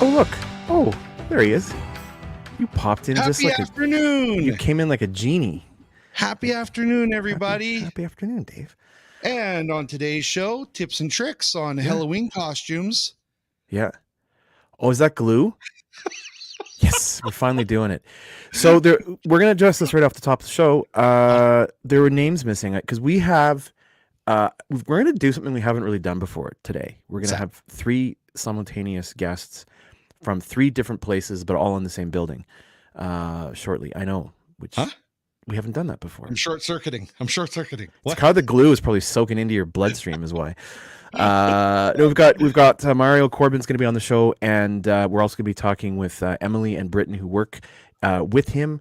Oh, look. Oh, there he is. You popped in just Happy like afternoon. You came in like a genie. Happy afternoon, everybody. Happy afternoon, Dave. And on today's show, tips and tricks on Halloween costumes. Yeah. Oh, is that glue? Yes, we're finally doing it. So we're going to address this right off the top of the show. There were names missing because we have, we're going to do something we haven't really done before today. We're going to have 3 simultaneous guests from 3 different places, but all in the same building shortly. I know, which we haven't done that before. I'm short-circuiting. It's how the glue is probably soaking into your bloodstream is why. No, we've got Mario Corbin's going to be on the show, and we're also going to be talking with Emily and Britton, who work with him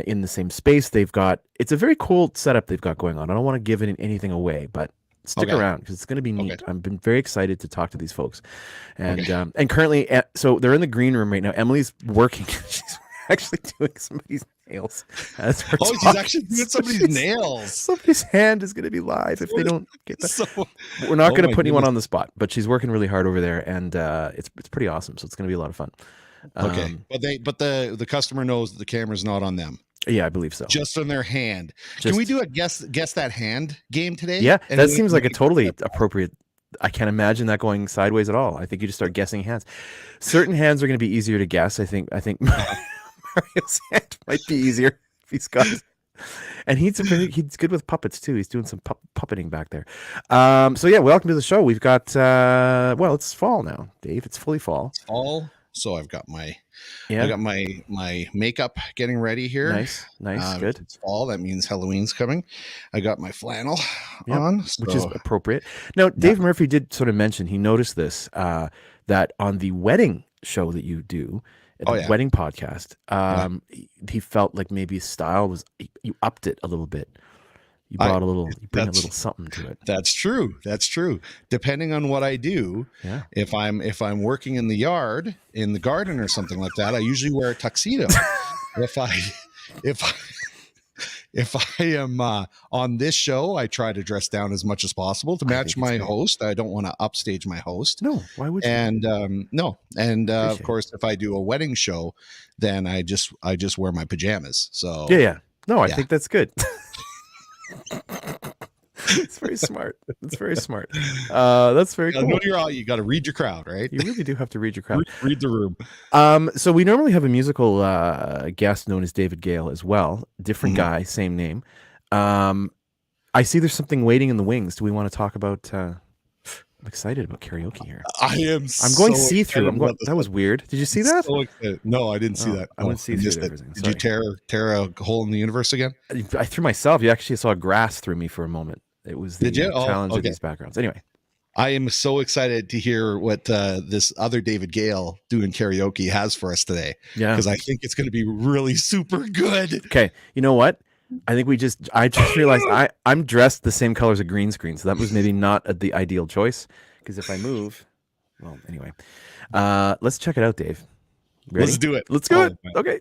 in the same space. It's a very cool setup they've got going on. I don't want to give anything away, but stick around because it's going to be neat. I've been very excited to talk to these folks, and currently, so they're in the green room right now. Emily's working. She's actually doing somebody's nails. She's actually doing somebody's nails. Somebody's hand is going to be live if they don't get that. We're not going to put anyone on the spot, but she's working really hard over there, and it's pretty awesome. So it's going to be a lot of fun. But the customer knows that the camera's not on them. Yeah, I believe so. Just on their hand. Can we do a guess that hand game today? Yeah, that seems like a totally appropriate. I can't imagine that going sideways at all. I think you just start guessing hands. Certain hands are going to be easier to guess. I think Mario's hand might be easier if he's got. And he's good with puppets too. He's doing some puppeting back there. So yeah, welcome to the show. We've got it's fall now, Dave. It's fully fall. It's fall. So I've got my makeup getting ready here. Nice, good. It's fall. That means Halloween's coming. I got my flannel on, which is appropriate. Now, Dave Murphy did sort of mention he noticed this that on the wedding show that you do, the wedding podcast, he felt like maybe his style was you upped it a little bit. You brought you bring a little something to it. That's true. Depending on what I do, if I'm working in the yard, in the garden or something like that, I usually wear a tuxedo. If I am on this show, I try to dress down as much as possible to match my host. I don't want to upstage my host. No, why would you? And of course, if I do a wedding show, then I just wear my pajamas. So no, I think that's good. It's very smart. That's very cool. You got to read your crowd, right? You really do have to read your crowd. Read the room. So we normally have a musical guest known as David Gale as well. Different guy, same name. I see there's something waiting in the wings. Do we want to talk about? I'm excited about karaoke here. I'm going see-through. That was weird. Did you see that? No, I didn't see that. I went see-through everything. Did you tear a hole in the universe again? I threw myself. You actually saw grass through me for a moment. It was the challenge of these backgrounds. Anyway. I am so excited to hear what this other David Gale doing karaoke has for us today. Yeah. Because I think it's going to be really super good. Okay. You know what? I think I just realized I'm dressed the same color as a green screen. So that was maybe not the ideal choice. Because if I move, well, anyway, let's check it out, Dave. Ready? Let's do it. Let's do it. Okay.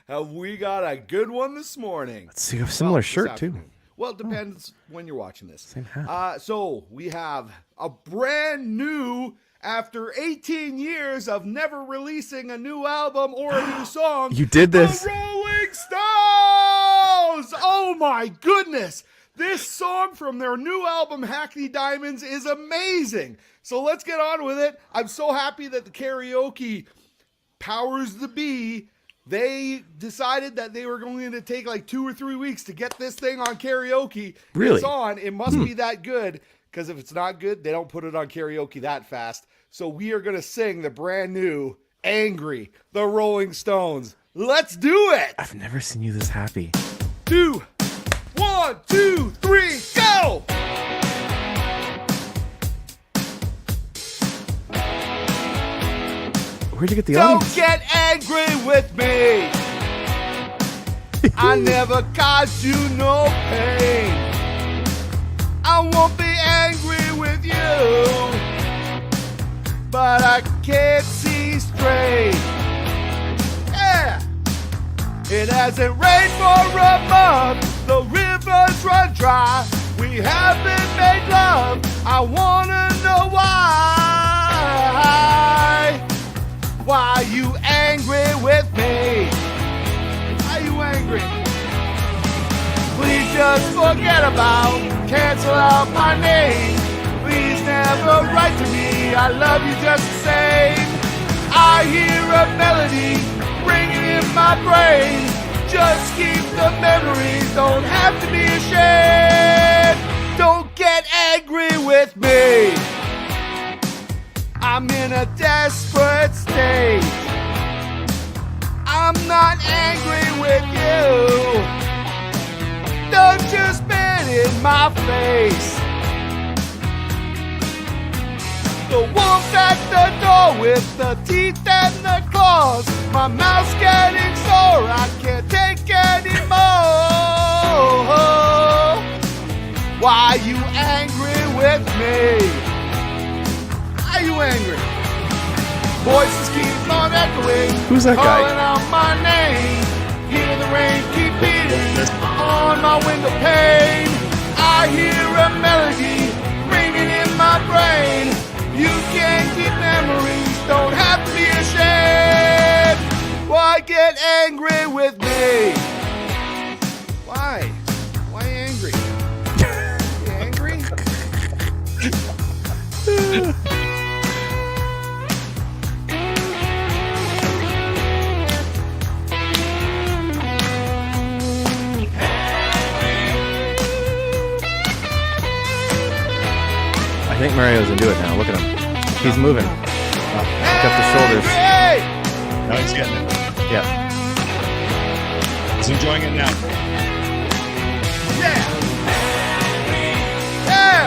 Have we got a good one this morning? Let's see, a similar shirt too. Well, it depends when you're watching this. Same hat. So we have a brand new, after 18 years of never releasing a new album or a new song. You did this. The Rolling Stones! Oh my goodness! This song from their new album, Hackney Diamonds, is amazing. So let's get on with it. I'm so happy that the karaoke powers that be, they decided that they were going to take like 2 or 3 weeks to get this thing on karaoke. Really? It's on. It must be that good, because if it's not good, they don't put it on karaoke that fast. So we are going to sing the brand new Angry, the Rolling Stones. Let's do it. I've never seen you this happy. 2, 1, 2, 3, go. Where'd you get the Don't audience? get angry with me. I never caused you no pain. I won't be angry with you, but I can't see straight. It hasn't rained for a month, the rivers run dry. We haven't made love, I wanna know why. Why you angry with me? Why you angry? Please just forget about, cancel out my name. Please never write to me, I love you just the same. I hear a melody ringing in my brain. Just keep the memories, don't have to be ashamed. Don't get angry with me. I'm in a desperate state. I'm not angry with you. Don't you spit in my face. The wolf at the door with the teeth and the claws. My mouth's getting sore, I can't take anymore. Why you angry with me? Why you angry? Voices keep on echoing. Who's that guy? Calling out my name. Hear the rain keep beating on my window pane. I hear a melody ringing in my brain. You can keep memories, don't have to be ashamed. Why get angry with me? Why? Why angry? You angry? I think Mario's into it now. Look at him. He's moving. Got the shoulders. Now he's getting it. Yeah. He's enjoying it now. Yeah. Yeah.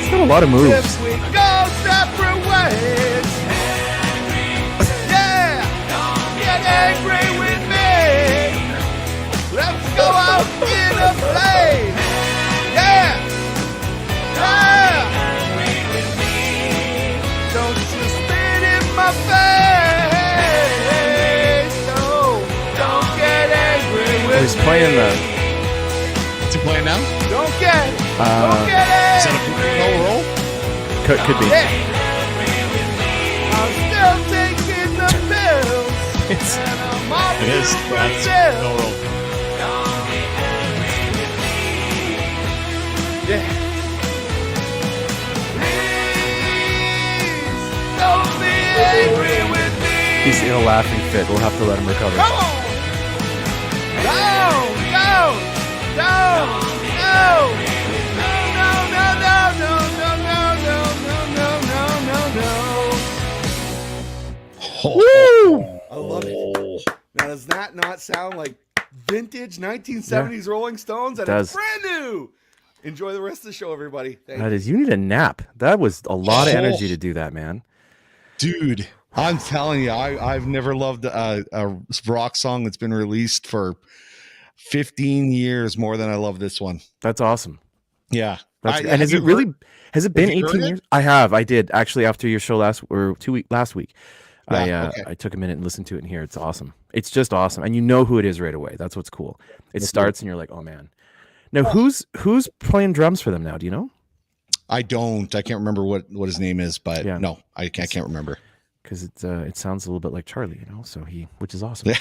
He's got a lot of moves. If we go separate ways. Yeah. Get angry with me. Let's go out in a blaze. Yeah. Yeah. Don't you spit in my face. No, don't get angry with He's playing me. the. Is he playing now? Don't get Is that a angry. roll? Could be. Yeah. I'm still taking the pills. It's- And I'm off It is. to That's Brazil. no roll. Yeah. Please don't be angry with me. He's in a laughing fit. We'll have to let him recover. Come on. Down, down, down. No. No, no, no, no, no, no, no, no, no, no, no. Woo! I love it. Now, does that not sound like vintage 1970s Rolling Stones? And does. it's brand new. Enjoy the rest of the show, everybody. Thank That you. is, you need a nap. That was a lot of energy to do that, man. Dude, I'm telling you, I've never loved a rock song that's been released for 15 years more than I love this one. That's awesome. Yeah. And has it really? Has it been you heard 18 it? years? I have. I did actually after your show last week. Yeah, okay. I took a minute and listened to it, and here it's awesome. It's just awesome, and you know who it is right away. That's what's cool. It starts, and you're like, oh man. Now who's playing drums for them now? Do you know? I can't remember what his name is, but Yeah. no, I can't remember. Because it sounds a little bit like Charlie, you know. So which is awesome.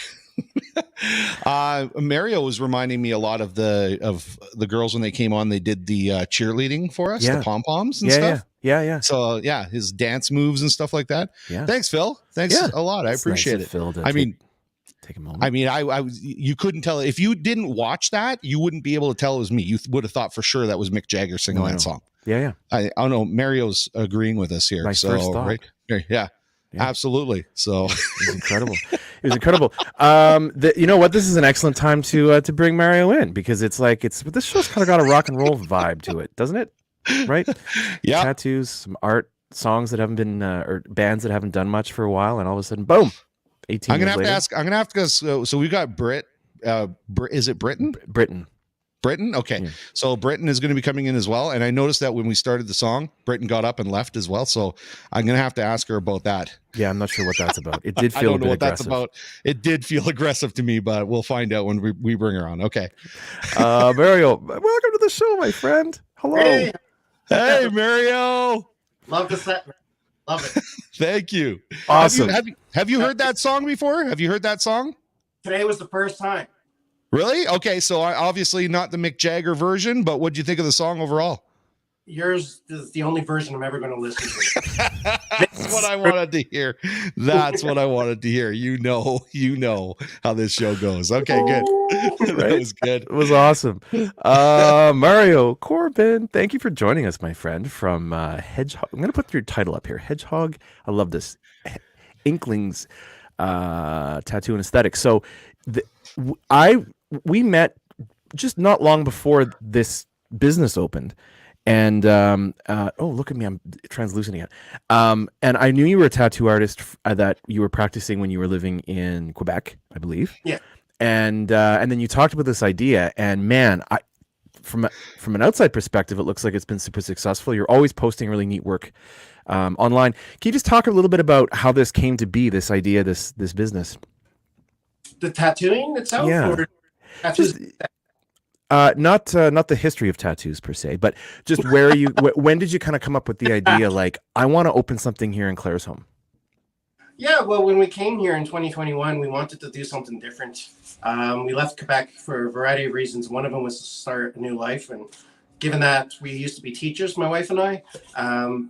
Mario was reminding me a lot of the girls when they came on. They did the cheerleading for us, Yeah. the pom poms and Yeah, stuff. yeah. So yeah, his dance moves and stuff like that. Yeah. Thanks, Phil. Thanks Yeah. a lot. I It's nice appreciate of it. Phil to I mean, take a moment. I mean, you couldn't tell if you didn't watch that, you wouldn't be able to tell it was me. You would have thought for sure that was Mick Jagger singing No, I that know. song. Yeah. I don't know. Mario's agreeing with us here. My so first thought. right, yeah, absolutely. So It was incredible. It was incredible. You know what? This is an excellent time to bring Mario in because this show's kind of got a rock and roll vibe to it, doesn't it? Right? yeah, Tattoos, some art, songs that haven't been or bands that haven't done much for a while, and all of a sudden, boom! 18 I'm gonna years have later. to ask. I'm gonna have to go. So we've got Brit. Is it Britain? Britain. Britton? Okay. Yeah. So Britton is going to be coming in as well. And I noticed that when we started the song, Britton got up and left as well. So I'm going to have to ask her about that. Yeah, I'm not sure what that's about. It did I feel a don't know bit what that's aggressive. about. It did feel aggressive to me, but we'll find out when we bring her on. Okay. Mario, welcome to the show, my friend. Hello. Hey, Mario. Love the set. Love it. Thank you. Awesome. Have you heard that song before? Have you heard that song? Today was the first time. Really? Okay. So obviously not the Mick Jagger version, but what do you think of the song overall? Yours is the only version I'm ever going to listen to. That's what I wanted to hear. That's what I wanted to hear. You know how this show goes. Okay, good. That was good. It was awesome. Mario Corbin, thank you for joining us, my friend, from Hedgehog. I'm going to put your title up here. Hedgehog. I love this. Inklings Tattoo and Aesthetics. So we met just not long before this business opened. And oh, look at me, I'm translucing it. And I knew you were a tattoo artist that you were practicing when you were living in Quebec, I believe. Yeah. And then you talked about this idea, and man, from an outside perspective, it looks like it's been super successful. You're always posting really neat work online. Can you just talk a little bit about how this came to be, this idea, this business? The tattooing itself? Yeah. Or tattoos? Not the history of tattoos per se, but just where you when did you kind of come up with the idea, like, I want to open something here in Claresholm? Yeah, well, when we came here in 2021, we wanted to do something different. We left Quebec for a variety of reasons. One of them was to start a new life. And given that we used to be teachers, my wife and I,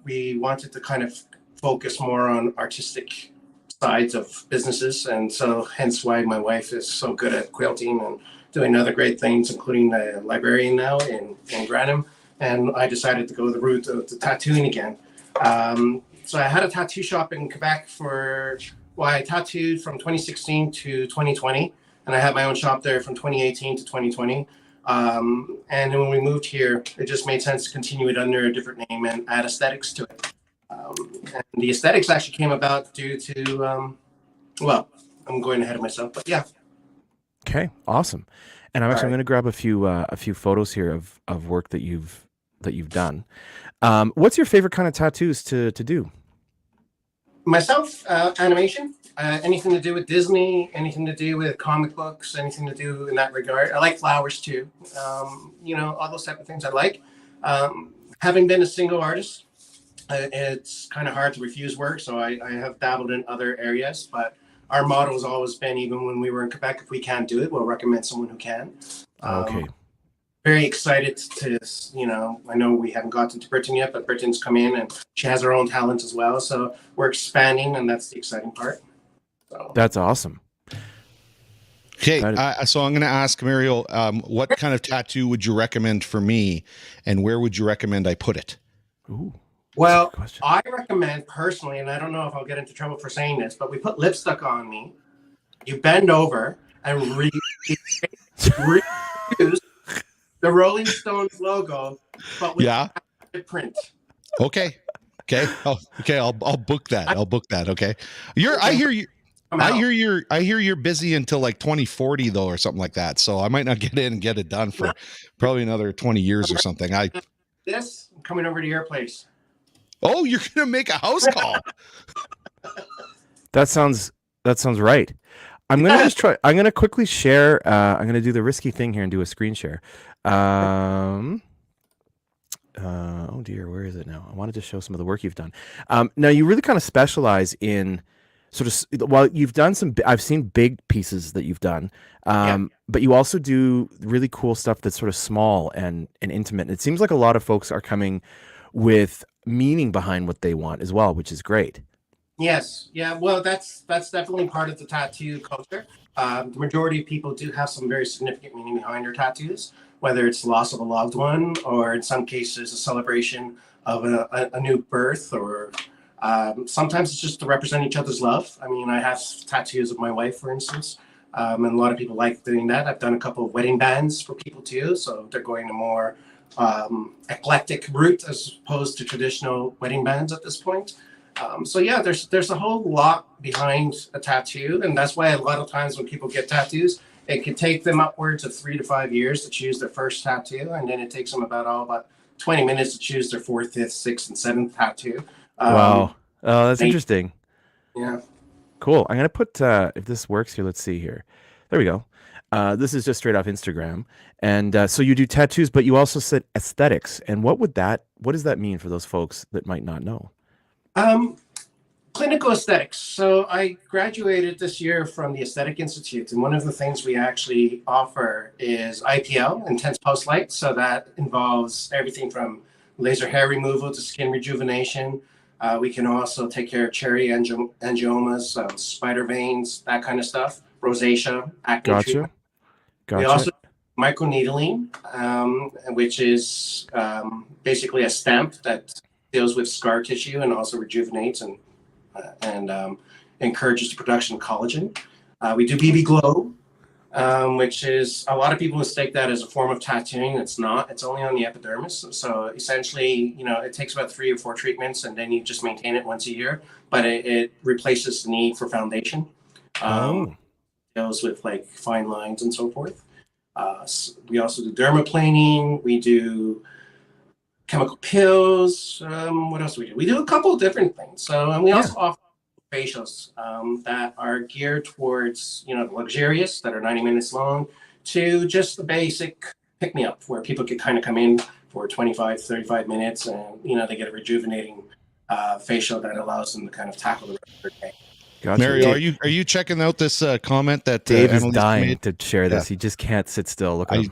we wanted to kind of focus more on artistic sides of businesses. And so hence why my wife is so good at quilting and doing other great things, including a librarian now in Granham. And I decided to go the route of the tattooing again. So I had a tattoo shop in Quebec I tattooed from 2016 to 2020. And I had my own shop there from 2018 to 2020. And then when we moved here, it just made sense to continue it under a different name and add aesthetics to it. And the aesthetics actually came about due to, well, I'm going ahead of myself, but yeah. Okay, awesome. And I'm going to grab a few photos here of work that you've done. What's your favorite kind of tattoos to do? Myself, animation, anything to do with Disney, anything to do with comic books, anything to do in that regard. I like flowers too. All those type of things I like. Having been a single artist, it's kind of hard to refuse work. So I have dabbled in other areas, but our motto has always been, even when we were in Quebec, if we can't do it, we'll recommend someone who can. Okay. Very excited to, I know we haven't gotten to Britton yet, but Britton's come in and she has her own talent as well. So we're expanding, and that's the exciting part. So. That's awesome. Okay, so I'm going to ask Mario, what kind of tattoo would you recommend for me, and where would you recommend I put it? Ooh. Well, I recommend personally, and I don't know if I'll get into trouble for saying this, but we put lipstick on me. You bend over and reuse the Rolling Stones logo, but with a print. Okay. Oh, okay. I'll book that. Okay. I hear you're busy until like 2040 though, or something like that. So I might not get in and get it done for probably another 20 years or something. I'm coming over to your place. Oh, you're gonna make a house call. That sounds right. I'm gonna just try. I'm gonna quickly share. I'm gonna do the risky thing here and do a screen share. Oh dear, where is it now? I wanted to show some of the work you've done. Now you really kind of specialize in sort of. Well, you've done some. I've seen big pieces that you've done, but you also do really cool stuff that's sort of small and intimate. And it seems like a lot of folks are coming with meaning behind what they want as well, which is great. Yes. Yeah. Well, that's definitely part of the tattoo culture. The majority of people do have some very significant meaning behind their tattoos, whether it's loss of a loved one, or in some cases, a celebration of a new birth, or sometimes it's just to represent each other's love. I mean, I have tattoos of my wife, for instance, and a lot of people like doing that. I've done a couple of wedding bands for people too, so they're going a more eclectic route as opposed to traditional wedding bands at this point. So yeah, there's a whole lot behind a tattoo, and that's why a lot of times when people get tattoos, It could take them upwards of 3 to 5 years to choose their first tattoo, and then it takes them about 20 minutes to choose their fourth, fifth, sixth, and seventh tattoo. Wow. Oh, that's interesting. Yeah. Cool. I'm gonna put if this works here. Let's see here. There we go. This is just straight off Instagram, and so you do tattoos, but you also said aesthetics. And what does that mean for those folks that might not know? Clinical aesthetics. So I graduated this year from the Aesthetic Institute, and one of the things we actually offer is IPL, intense pulse light. So that involves everything from laser hair removal to skin rejuvenation. We can also take care of cherry angiomas, spider veins, that kind of stuff, rosacea, acne treatment. We also do microneedling, which is basically a stamp that deals with scar tissue and also rejuvenates and encourages the production of collagen. We do BB glow, which is a lot of people mistake that as a form of tattooing. It's not. It's only on the epidermis. So essentially, it takes about 3 or 4 treatments, and then you just maintain it once a year. But it replaces the need for foundation. Deals with like fine lines and so forth. We also do dermaplaning. We do chemical pills. What else do we do? We do a couple of different things. So, and we also offer facials that are geared towards, the luxurious, that are 90 minutes long, to just the basic pick-me-up, where people can kind of come in for 25, 35 minutes, and, they get a rejuvenating facial that allows them to kind of tackle the rest of their day. Gotcha. Mario, are you checking out this comment that Dave is Annalise dying made? to share this? He just can't sit still. Look at him.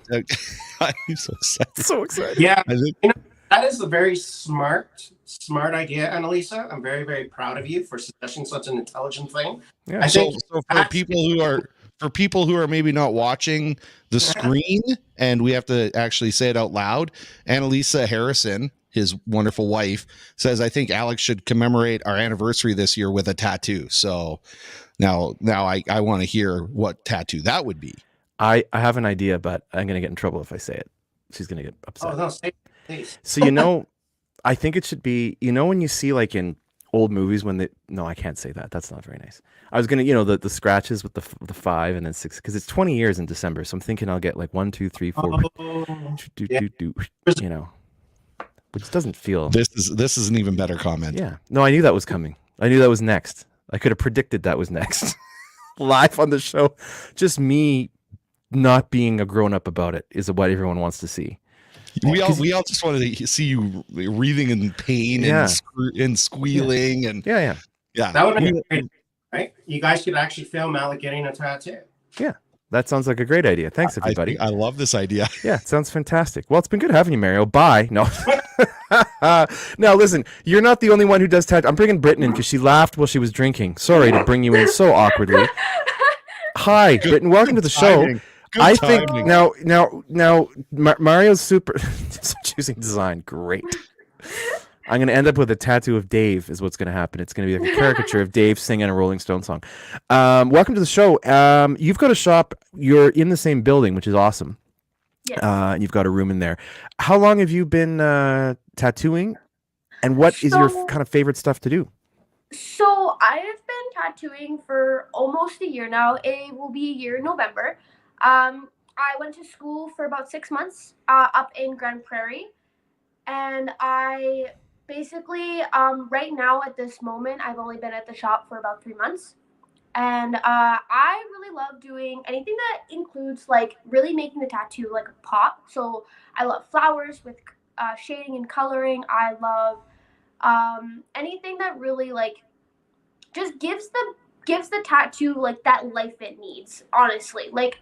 I'm so excited. So excited. Yeah, I think that is a very smart idea, Annalisa. I'm very, very proud of you for suggesting such an intelligent thing. Yeah. So for people who are maybe not watching the screen, and we have to actually say it out loud, Annalisa Harrison, his wonderful wife, says, I think Alex should commemorate our anniversary this year with a tattoo. So now I want to hear what tattoo that would be. I have an idea, but I'm going to get in trouble if I say it. She's going to get upset. Oh, no, say it, please. So, I think it should be, when you see like in old movies no, I can't say that. That's not very nice. I was going to, the scratches with the 5 and then 6, because it's 20 years in December. So I'm thinking I'll get like 1, 2, 3, 4, which doesn't feel. This is an even better comment. Yeah. No, I knew that was coming. I knew that was next. I could have predicted that was next. Live on the show. Just me not being a grown-up about it is what everyone wants to see. We all just wanted to see you wreathing in pain and squealing and yeah. That would be great, right? You guys could actually film Alec getting a tattoo. Yeah, that sounds like a great idea. Thanks, everybody. I love this idea. Yeah, it sounds fantastic. Well, it's been good having you, Mario. Bye. No. Now, listen, you're not the only one who does tattoo. I'm bringing Britton in because she laughed while she was drinking. Sorry to bring you in so awkwardly. Hi, Britton. Welcome to the show. I think now Mario's super choosing design. Great. I'm going to end up with a tattoo of Dave is what's going to happen. It's going to be like a caricature of Dave singing a Rolling Stone song. Welcome to the show. You've got a shop. You're in the same building, which is awesome. Yes. You've got a room in there. How long have you been tattooing? And what is your kind of favorite stuff to do? So I have been tattooing for almost a year now. It will be a year in November. I went to school for about 6 months up in Grand Prairie. And I basically, right now at this moment, I've only been at the shop for about 3 months. And I really love doing anything that includes like really making the tattoo like a pop. So I love flowers with shading and coloring. I love anything that really like just gives the tattoo like that life it needs, honestly. Like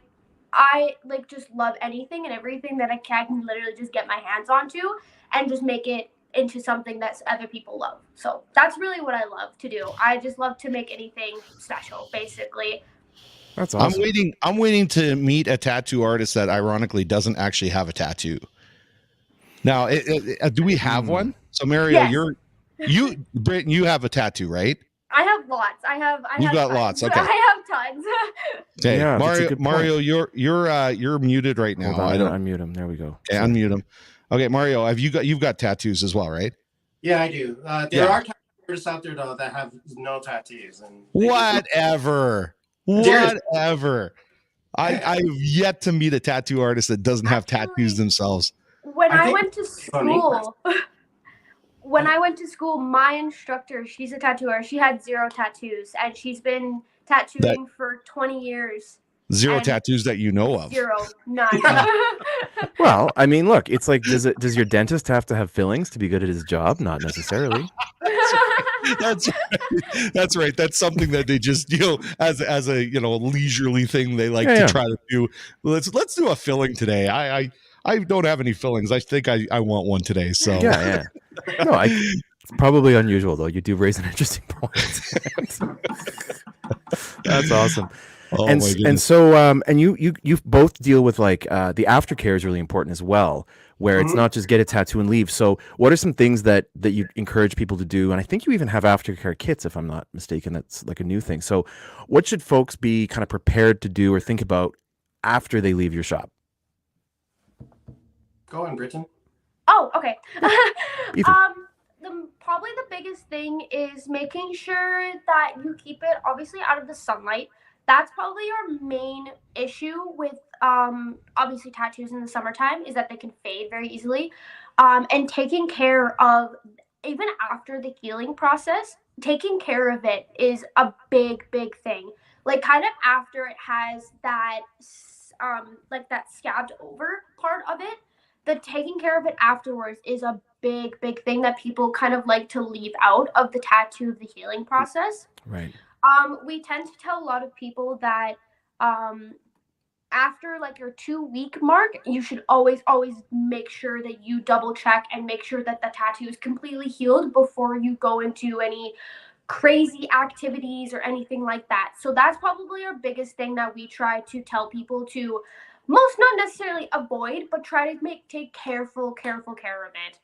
I like just love anything and everything that I can literally just get my hands onto and just make it into something that other people love. So that's really what I love to do. I just love to make anything special, basically. That's awesome. I'm waiting to meet a tattoo artist that ironically doesn't actually have a tattoo. Now, do we have one? So Mario, yes. Britton, you have a tattoo, right? I have lots. You've got tons. lots. Okay. I have tons. Okay, yeah, Mario, you're muted right now. Hold on, I don't unmute him. There we go. Okay, unmute him. Okay, Mario, you've got tattoos as well, right? Yeah, I do. There are tattoo artists out there though that have no tattoos. And Whatever. I've yet to meet a tattoo artist that doesn't have Actually, tattoos themselves. When I I think went to funny. school, when I went to school, my instructor, she's a tattooer. She had 0 tattoos, and she's been tattooing for 20 years. Zero And tattoos that you know of. 0, none. Well, I mean, look, it's like, does your dentist have to have fillings to be good at his job? Not necessarily. That's right. That's right. That's something that they just, as a leisurely thing they like to try to do. Let's do a filling today. I don't have any fillings. I think I want one today. So Yeah. No, it's probably unusual though. You do raise an interesting point. That's awesome. Oh, and my and goodness. so and you both deal with like the aftercare is really important as well, where it's not just get a tattoo and leave. So what are some things that you encourage people to do? And I think you even have aftercare kits, if I'm not mistaken. That's like a new thing. So what should folks be kind of prepared to do or think about after they leave your shop? Go on, Britton. Oh, okay. Ethan. Probably the biggest thing is making sure that you keep it obviously out of the sunlight. That's probably our main issue with obviously tattoos in the summertime, is that they can fade very easily. And taking care of, even after the healing process, taking care of it is a big thing. Like kind of after it has that like that scabbed over part of it, the taking care of it afterwards is a big thing that people kind of like to leave out of the tattoo of the healing process. Right. We tend to tell a lot of people that after like your 2-week mark, you should always make sure that you double check and make sure that the tattoo is completely healed before you go into any crazy activities or anything like that. So that's probably our biggest thing that we try to tell people to most not necessarily avoid, but try to take careful care of it.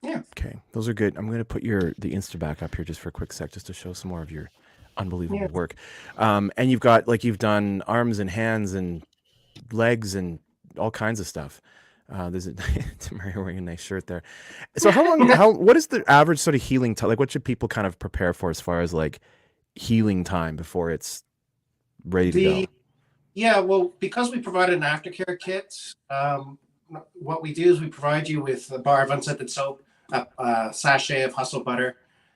Yeah. Okay, those are good. I'm going to put the Insta back up here just for a quick sec, just to show some more of your unbelievable work. And you've done arms and hands and legs and all kinds of stuff. There's Mario wearing a nice shirt there. So what is the average sort of healing time? Like, what should people kind of prepare for as far as like healing time before it's ready to go? Yeah, well, because we provided an aftercare kit, what we do is we provide you with a bar of unscented soap, a sachet of hustle butter,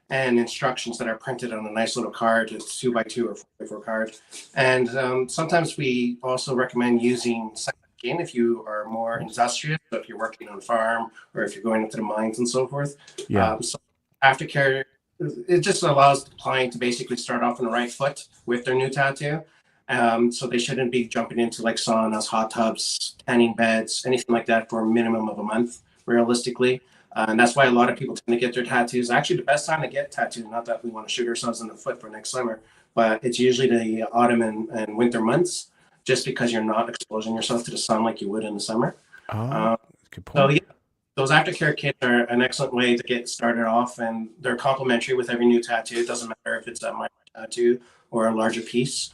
and instructions that are printed on a nice little card. It's 2x2 or 4x4 card. And sometimes we also recommend using second skin if you are more industrious, so if you're working on a farm or if you're going into the mines and so forth. Yeah. So aftercare, it just allows the client to basically start off on the right foot with their new tattoo. So they shouldn't be jumping into like saunas, hot tubs, tanning beds, anything like that for a minimum of a month, realistically. And that's why a lot of people tend to get their tattoos. Actually, the best time to get tattooed, not that we want to shoot ourselves in the foot for next summer, but it's usually the autumn and winter months, just because you're not exposing yourself to the sun like you would in the summer. Good point. So yeah, those aftercare kits are an excellent way to get started off, and they're complimentary with every new tattoo. It doesn't matter if it's a minor tattoo or a larger piece.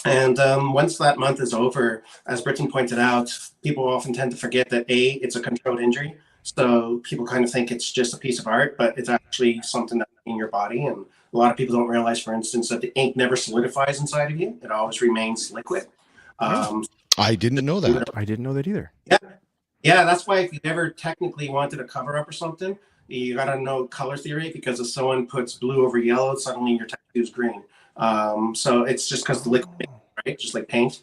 And once that month is over, as Britton pointed out, people often tend to forget that it's a controlled injury. So people kind of think it's just a piece of art, but it's actually something that's in your body. And a lot of people don't realize, for instance, that the ink never solidifies inside of you. It always remains liquid. I didn't know that. I didn't know that either. Yeah, that's why if you ever technically wanted a cover up or something, you got to know color theory, because if someone puts blue over yellow, suddenly your tattoo is green. So it's just because the liquid, right? Just like paint.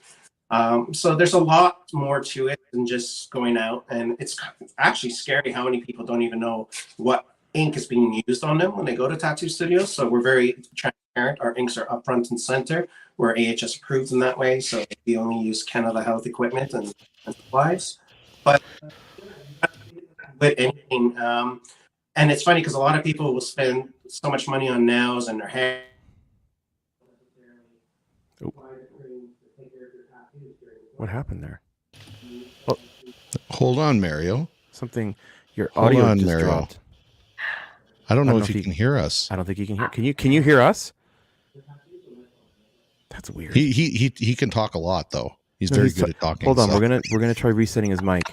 So there's a lot more to it than just going out, and it's actually scary how many people don't even know what ink is being used on them when they go to tattoo studios. So we're very transparent. Our inks are up front and center. We're AHS approved in that way, so we only use Canada Health equipment and supplies. But with anything, and it's funny because a lot of people will spend so much money on nails and their hair. What happened there? Hold on, Mario. Your Hold audio on, just Mario. dropped. I don't know if you can hear us. I don't think you can hear. Can you hear us? That's weird. He can talk a lot though. He's very good at talking. Hold on, so. we're gonna try resetting his mic.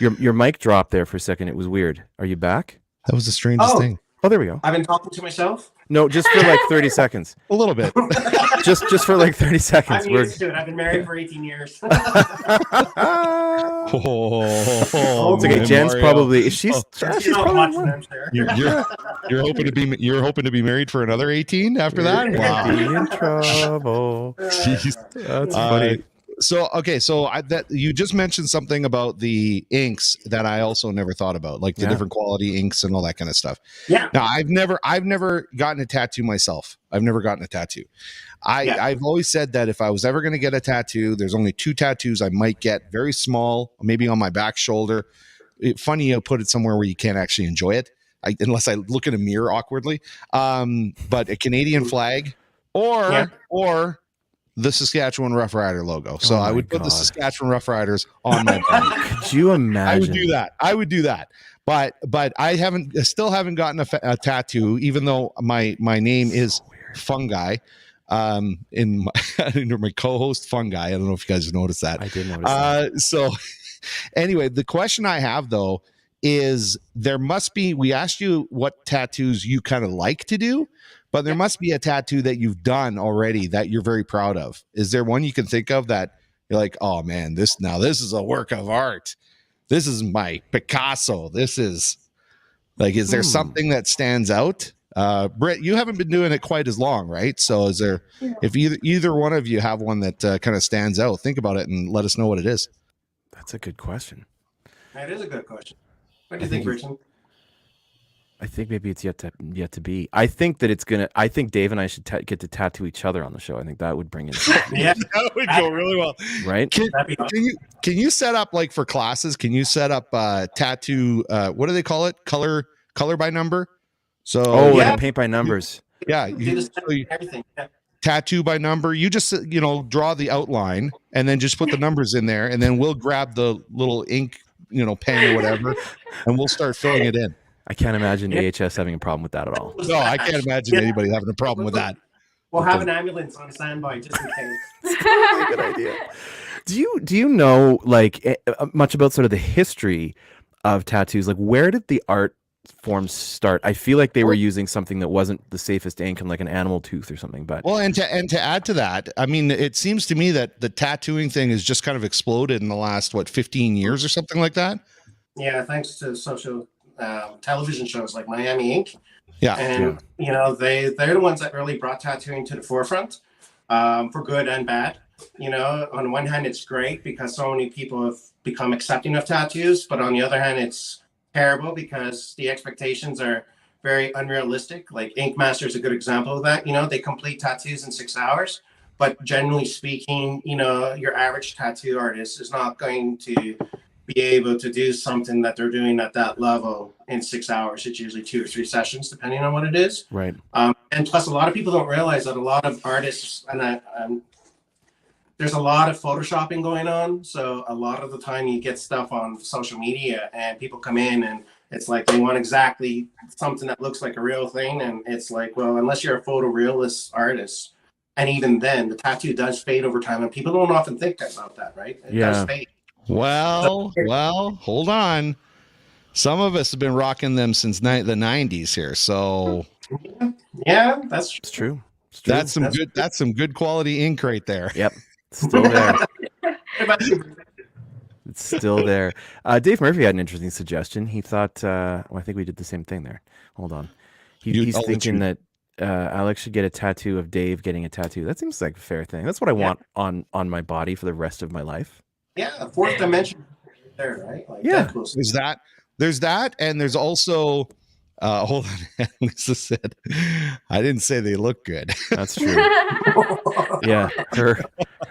Your mic dropped there for a second. It was weird. Are you back? That was the strangest thing. Oh, there we go. I've been talking to myself. No, just for like 30 seconds. A little bit. Just for like 30 seconds. I'm used to it. I've been married for 18 years. It's okay. Man, Jen's Mario. probably she's She's not probably watching, one. I'm sure. You're hoping to be married for another 18 after that? Wow. Be in trouble. Jeez. That's funny. So that you just mentioned something about the inks that I also never thought about, like the different quality inks and all that kind of stuff. Yeah. Now I've never gotten a tattoo myself. I've never gotten a tattoo. I've always said that if I was ever going to get a tattoo, there's only 2 tattoos I might get, very small, maybe on my back shoulder. Funny you put it somewhere where you can't actually enjoy it, unless I look in a mirror awkwardly. But a Canadian flag or the Saskatchewan Rough Rider logo. So I would put the Saskatchewan Rough Riders on my body. Could you imagine? I would do that. But I still haven't gotten a tattoo, even though my name is Fungi. In my co-host Fungi. I don't know if you guys noticed that. I did notice that. So anyway, the question I have though is we asked you what tattoos you kind of like to do, but there must be a tattoo that you've done already that you're very proud of. Is there one you can think of that you're like, oh man, this is a work of art. This is my Picasso. This is like, is there something that stands out? Britt, you haven't been doing it quite as long, right? So is there, if either one of you have one that kind of stands out, think about it and let us know what it is. That's a good question. That is a good question. What do you think, Britton? I think maybe it's yet to be. I think that it's gonna. I think Dave and I should get to tattoo each other on the show. I think that would bring in. Yeah, that would go really well, right? Can you set up, like, for classes? Can you set up tattoo? What do they call it? Color by number. So like a paint by numbers. Yeah, everything. Yeah. Tattoo by number. You just draw the outline and then just put the numbers in there, and then we'll grab the little ink, pen or whatever, and we'll start filling it in. I can't imagine AHS having a problem with that at all. No, I can't imagine anybody having a problem with that. We'll have an ambulance on standby just in case. That's a good idea. Do you know, like, much about sort of the history of tattoos? Like, where did the art forms start? I feel like they were using something that wasn't the safest ink, and like an animal tooth or something. But and to add to that, I mean, it seems to me that the tattooing thing has just kind of exploded in the last 15 years or something like that. Yeah, thanks to social television shows like Miami Ink. Yeah, and they're the ones that really brought tattooing to the forefront, for good and bad. On one hand, it's great because so many people have become accepting of tattoos, but on the other hand, it's terrible because the expectations are very unrealistic. Like Ink Master is a good example of that. They complete tattoos in 6 hours, but generally speaking, your average tattoo artist is not going to be able to do something that they're doing at that level in 6 hours. It's usually 2 or 3 sessions, depending on what it is. Right. And plus, a lot of people don't realize that a lot of artists, and there's a lot of photoshopping going on. So a lot of the time you get stuff on social media and people come in and it's like they want exactly something that looks like a real thing. And it's like, well, unless you're a photorealist artist, and even then the tattoo does fade over time, and people don't often think about that, right? It does fade. Well, hold on. Some of us have been rocking them since the 90s here. So yeah, that's true. That's some good quality ink right there. Yep. Still there. It's still there. Dave Murphy had an interesting suggestion. He thought, I think we did the same thing there. Hold on. He's thinking that Alex should get a tattoo of Dave getting a tattoo. That seems like a fair thing. That's what I want on my body for the rest of my life. Yeah, fourth dimension there, right? Like, yeah. There's that, and there's also hold on. Lisa said, I didn't say they look good. That's true. Yeah.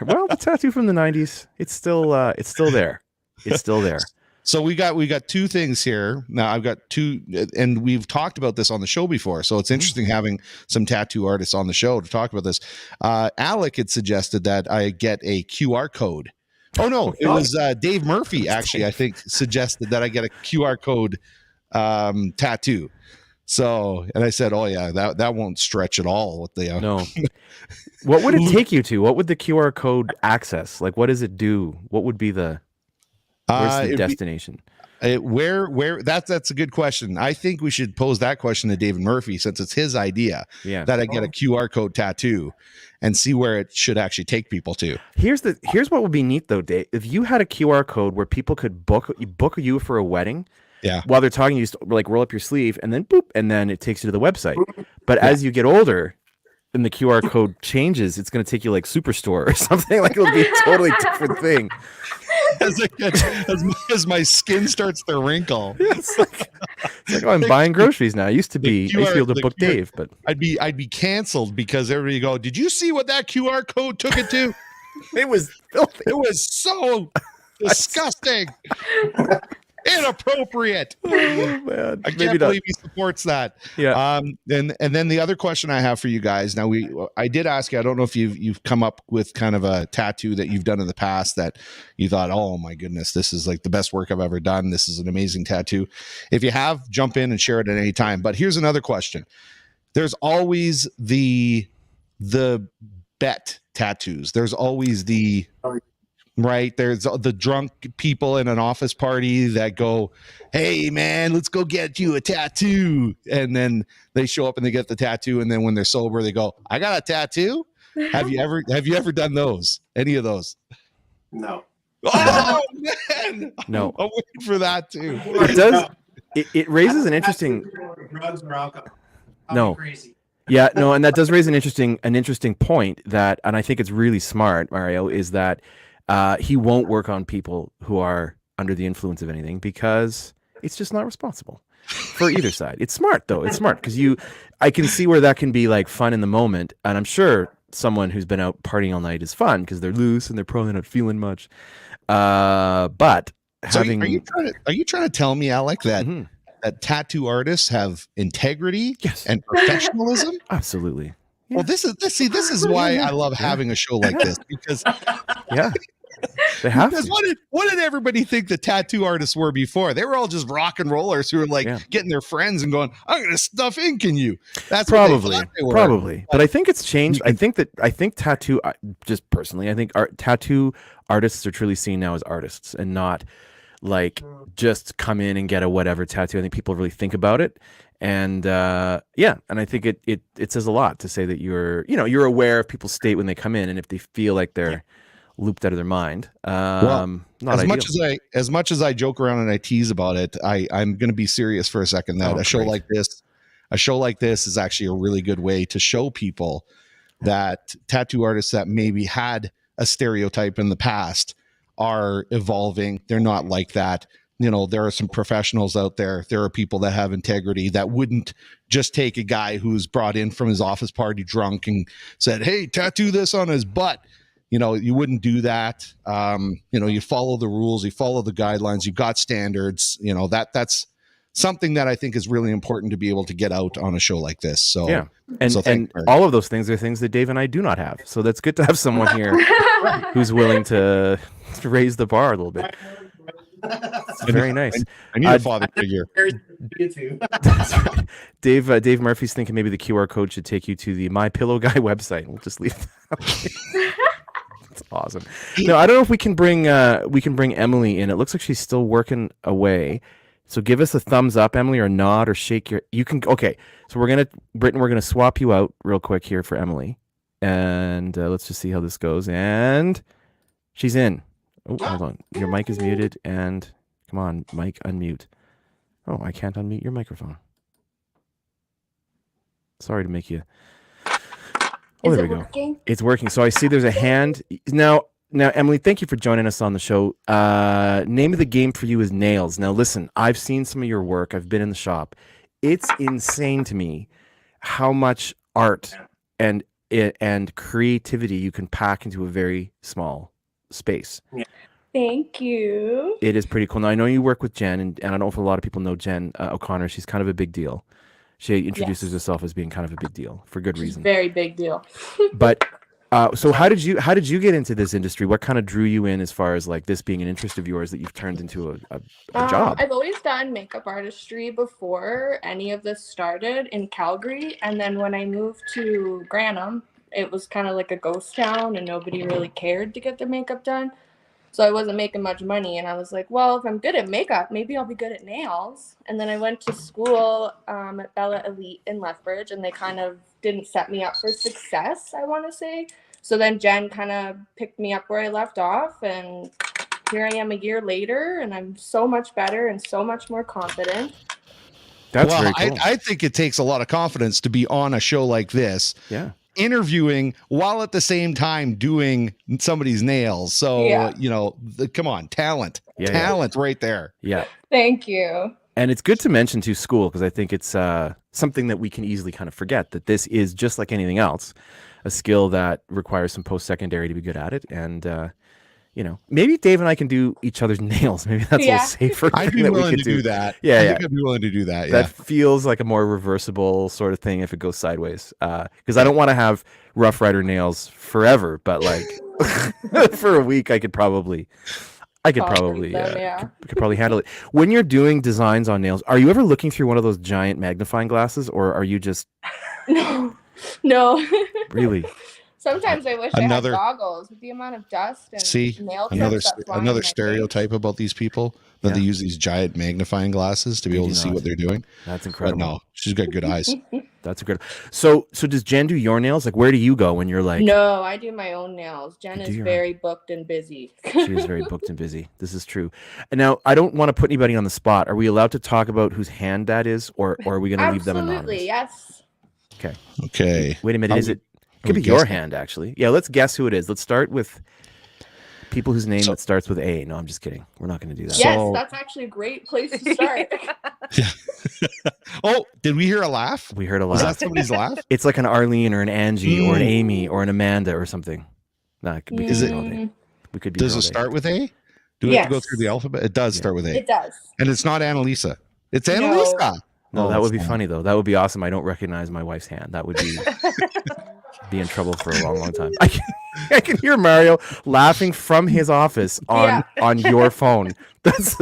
Well, the tattoo from the 90s, it's still there. It's still there. So we got 2 things here. Now I've got 2, and we've talked about this on the show before. So it's interesting having some tattoo artists on the show to talk about this. Alec had suggested that I get a QR code. Oh no, it was Dave Murphy actually. I think suggested that I get a QR code tattoo. So, and I said, oh yeah, that won't stretch at all with the no. What would it take you to? What would the QR code access? Like, what does it do? What would be the where's the destination? Where that's a good question. I think we should pose that question to David Murphy, since it's his idea that I get a QR code tattoo, and see where it should actually take people to. Here's what would be neat though, Dave. If you had a QR code where people could book you for a wedding, while they're talking, you just like roll up your sleeve and then boop, and then it takes you to the website. But as you get older, and the QR code changes, it's going to take you like Superstore or something. Like it'll be a totally different thing. As my skin starts to wrinkle, it's like oh, I'm buying groceries now. I used to be able to book Dave, but I'd be canceled because everybody go, did you see what that QR code took it to? It was filthy. It was so disgusting. Inappropriate. Oh, man. I can't believe he supports that. Yeah. And then the other question I have for you guys. Now I did ask you. I don't know if you've come up with kind of a tattoo that you've done in the past that you thought, oh my goodness, this is like the best work I've ever done. This is an amazing tattoo. If you have, jump in and share it at any time. But here's another question. There's always the bet tattoos. There's always right, there's the drunk people in an office party that go, hey man, let's go get you a tattoo, and then they show up and they get the tattoo, and then when they're sober they go, I got a tattoo. Have you ever done those? Any of those? No. Oh man, no. I'm waiting for that too. It does. It raises an interesting drugs or alcohol. No. Crazy. Yeah, no, and that does raise an interesting point that, and I think it's really smart, Mario, is that he won't work on people who are under the influence of anything because it's just not responsible for either side. It's smart though. It's smart because I can see where that can be like fun in the moment, and I'm sure someone who's been out partying all night is fun because they're loose and they're probably not feeling much. But so are you trying to tell me, Alec, that that tattoo artists have integrity and professionalism? Absolutely. Yeah. Well, this is why I love having a show like this, because they have because to. What did everybody think the tattoo artists were before? They were all just rock and rollers who were like getting their friends and going, I'm gonna stuff ink in you. That's probably. But I think it's changed. I think tattoo, just personally, I think tattoo artists are truly seen now as artists and not like just come in and get a whatever tattoo. I think people really think about it. And and I think it says a lot to say that you're aware of people's state when they come in, and if they feel like they're looped out of their mind. Not as much as I joke around and I tease about it, I'm going to be serious for a second. That a show like this is actually a really good way to show people that tattoo artists that maybe had a stereotype in the past are evolving. They're not like that. You know, there are some professionals out there. There are people that have integrity that wouldn't just take a guy who's brought in from his office party drunk and said, hey, tattoo this on his butt. You know, you wouldn't do that. You follow the rules, you follow the guidelines, you've got standards. You know, that's something that I think is really important to be able to get out on a show like this. So yeah, and all of those things are things that Dave and I do not have. So that's good to have someone here who's willing to raise the bar a little bit. It's very nice. I need a father figure. Dave Murphy's thinking maybe the QR code should take you to the My Pillow Guy website. We'll just leave that. That's awesome. No, I don't know if we can bring Emily in. It looks like she's still working away. So give us a thumbs up, Emily, or nod, or shake your. You can. Okay. So we're gonna swap you out real quick here for Emily, and let's just see how this goes. And she's in. Oh, hold on. Your mic is muted, and come on, mic, unmute. Oh, I can't unmute your microphone. Sorry to make you. Oh, there we go. It's working. So I see there's a hand. Now, Emily, thank you for joining us on the show. Name of the game for you is nails. Now, listen, I've seen some of your work. I've been in the shop. It's insane to me how much art and creativity you can pack into a very small space. Yeah. Thank you. It is pretty cool. Now, I know you work with Jen, and I don't know if a lot of people know Jen O'Connor. She's kind of a big deal. She introduces herself as being kind of a big deal for good reason. Very big deal. But so how did you get into this industry? What kind of drew you in as far as like this being an interest of yours that you've turned into a job? I've always done makeup artistry before any of this started in Calgary. And then when I moved to Grantham, it was kind of like a ghost town and nobody really cared to get their makeup done. So I wasn't making much money. And I was like, well, if I'm good at makeup, maybe I'll be good at nails. And then I went to school at Bella Elite in Lethbridge, and they kind of didn't set me up for success, I want to say. So then Jen kind of picked me up where I left off, and here I am a year later, and I'm so much better and so much more confident. That's very cool. I think it takes a lot of confidence to be on a show like this. Yeah. Interviewing while at the same time doing somebody's nails. So, Yeah. come on, talent right there. Yeah. Thank you. And it's good to mention to school, because I think it's something that we can easily kind of forget, that this is just like anything else, a skill that requires some post-secondary to be good at it. And, maybe Dave and I can do each other's nails. Maybe that's a little safer. I'd be willing to do that. Yeah, I think I'd be willing to do that. That feels like a more reversible sort of thing if it goes sideways. Because I don't want to have Rough Rider nails forever, but like for a week, I could probably handle it. When you're doing designs on nails, are you ever looking through one of those giant magnifying glasses, or are you just No. Really? Sometimes I wish I had goggles with the amount of dust and nail another stereotype about these people, that they use these giant magnifying glasses to be able to see what they're doing. That's incredible. But no, she's got good eyes. That's incredible. So does Jen do your nails? Like, where do you go when you're like? No, I do my own nails. Jen is very booked and busy. She is very booked and busy. This is true. And now, I don't want to put anybody on the spot. Are we allowed to talk about whose hand that is, or are we going to leave them anonymous? Absolutely, yes. Okay. Wait a minute. It could be your hand, actually. Yeah, let's guess who it is. Let's start with people whose name that starts with A. No, I'm just kidding. We're not going to do that. Yes, that's actually a great place to start. Oh, did we hear a laugh? We heard a laugh. Was that somebody's laugh? It's like an Arlene or an Angie or an Amy or an Amanda or something. No, it could be all day. We could be. Does it start with A? Do we have to go through the alphabet? It does start with A. It does. And it's not Annalisa. It's Annalisa. No, that would be funny though. That would be awesome. I don't recognize my wife's hand. That would be in trouble for a long, long time. I can hear Mario laughing from his office on your phone. That's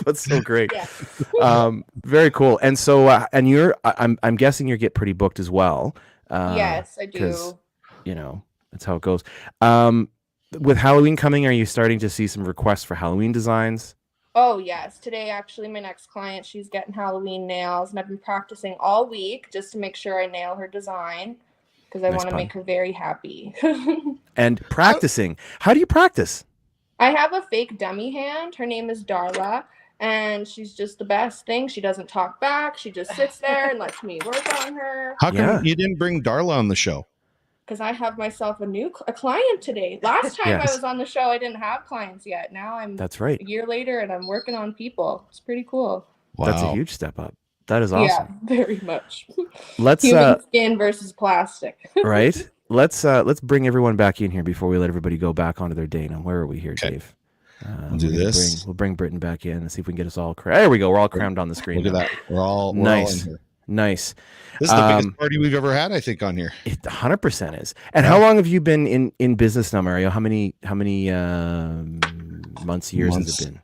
what's so great. Yeah. Very cool. And so, and I'm guessing you get pretty booked as well. Yes, I do. Because that's how it goes. With Halloween coming, are you starting to see some requests for Halloween designs? Oh, yes. Today, actually, my next client, she's getting Halloween nails, and I've been practicing all week just to make sure I nail her design, because I want to make her very happy. And practicing. How do you practice? I have a fake dummy hand. Her name is Darla, and she's just the best thing. She doesn't talk back. She just sits there and lets me work on her. How come you didn't bring Darla on the show? Because I have myself a client today. Last time I was on the show, I didn't have clients yet. Now That's right. A year later, and I'm working on people. It's pretty cool. Wow. That's a huge step up. That is awesome. Yeah, very much. Let's human skin versus plastic. Right. Let's bring everyone back in here before we let everybody go back onto their day. Now, where are we here, Dave? We'll do this. We'll bring Britton back in and see if we can get us all. There we go. We're all crammed on the screen. Look at that. We're all nice. in here. Nice. This is the biggest party we've ever had, I think, on here. It 100% is. And how long have you been in business now, Mario? How many months, years has it been?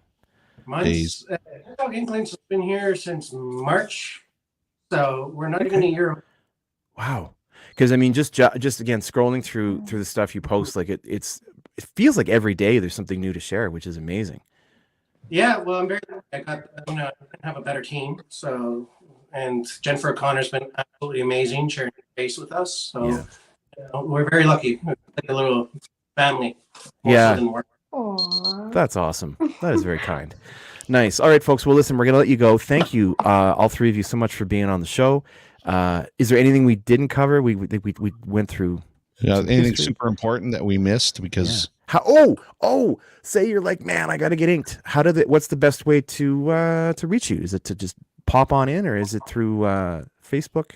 Months. Hedgehog Inklings has been here since March, so we're not even a year. Wow. Because I mean, just again, scrolling through the stuff you post, like it feels like every day there's something new to share, which is amazing. Yeah, well, I'm very. I have a better team, so. And Jennifer O'Connor's been absolutely amazing sharing space with us. So we're very lucky. We're like a little family. Aww. That's awesome. That is very kind. Nice. All right, folks. Well, listen, we're going to let you go. Thank you, all three of you, so much for being on the show. Is there anything we didn't cover? We went through. Anything super important that we missed because. Say you're like, man, I got to get inked. What's the best way to reach you? Is it to just pop on in, or is it through Facebook?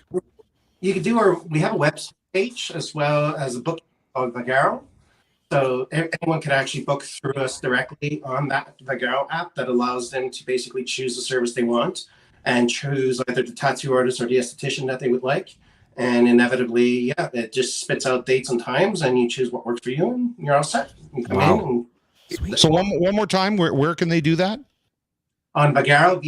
You could we have a website as well as a book called Vagaro. So anyone can actually book through us directly on that Vagaro app that allows them to basically choose the service they want and choose either the tattoo artist or the esthetician that they would like. And inevitably, it just spits out dates and times, and you choose what works for you, and you're all set. You come in. So one more time, where can they do that? On Vagaro,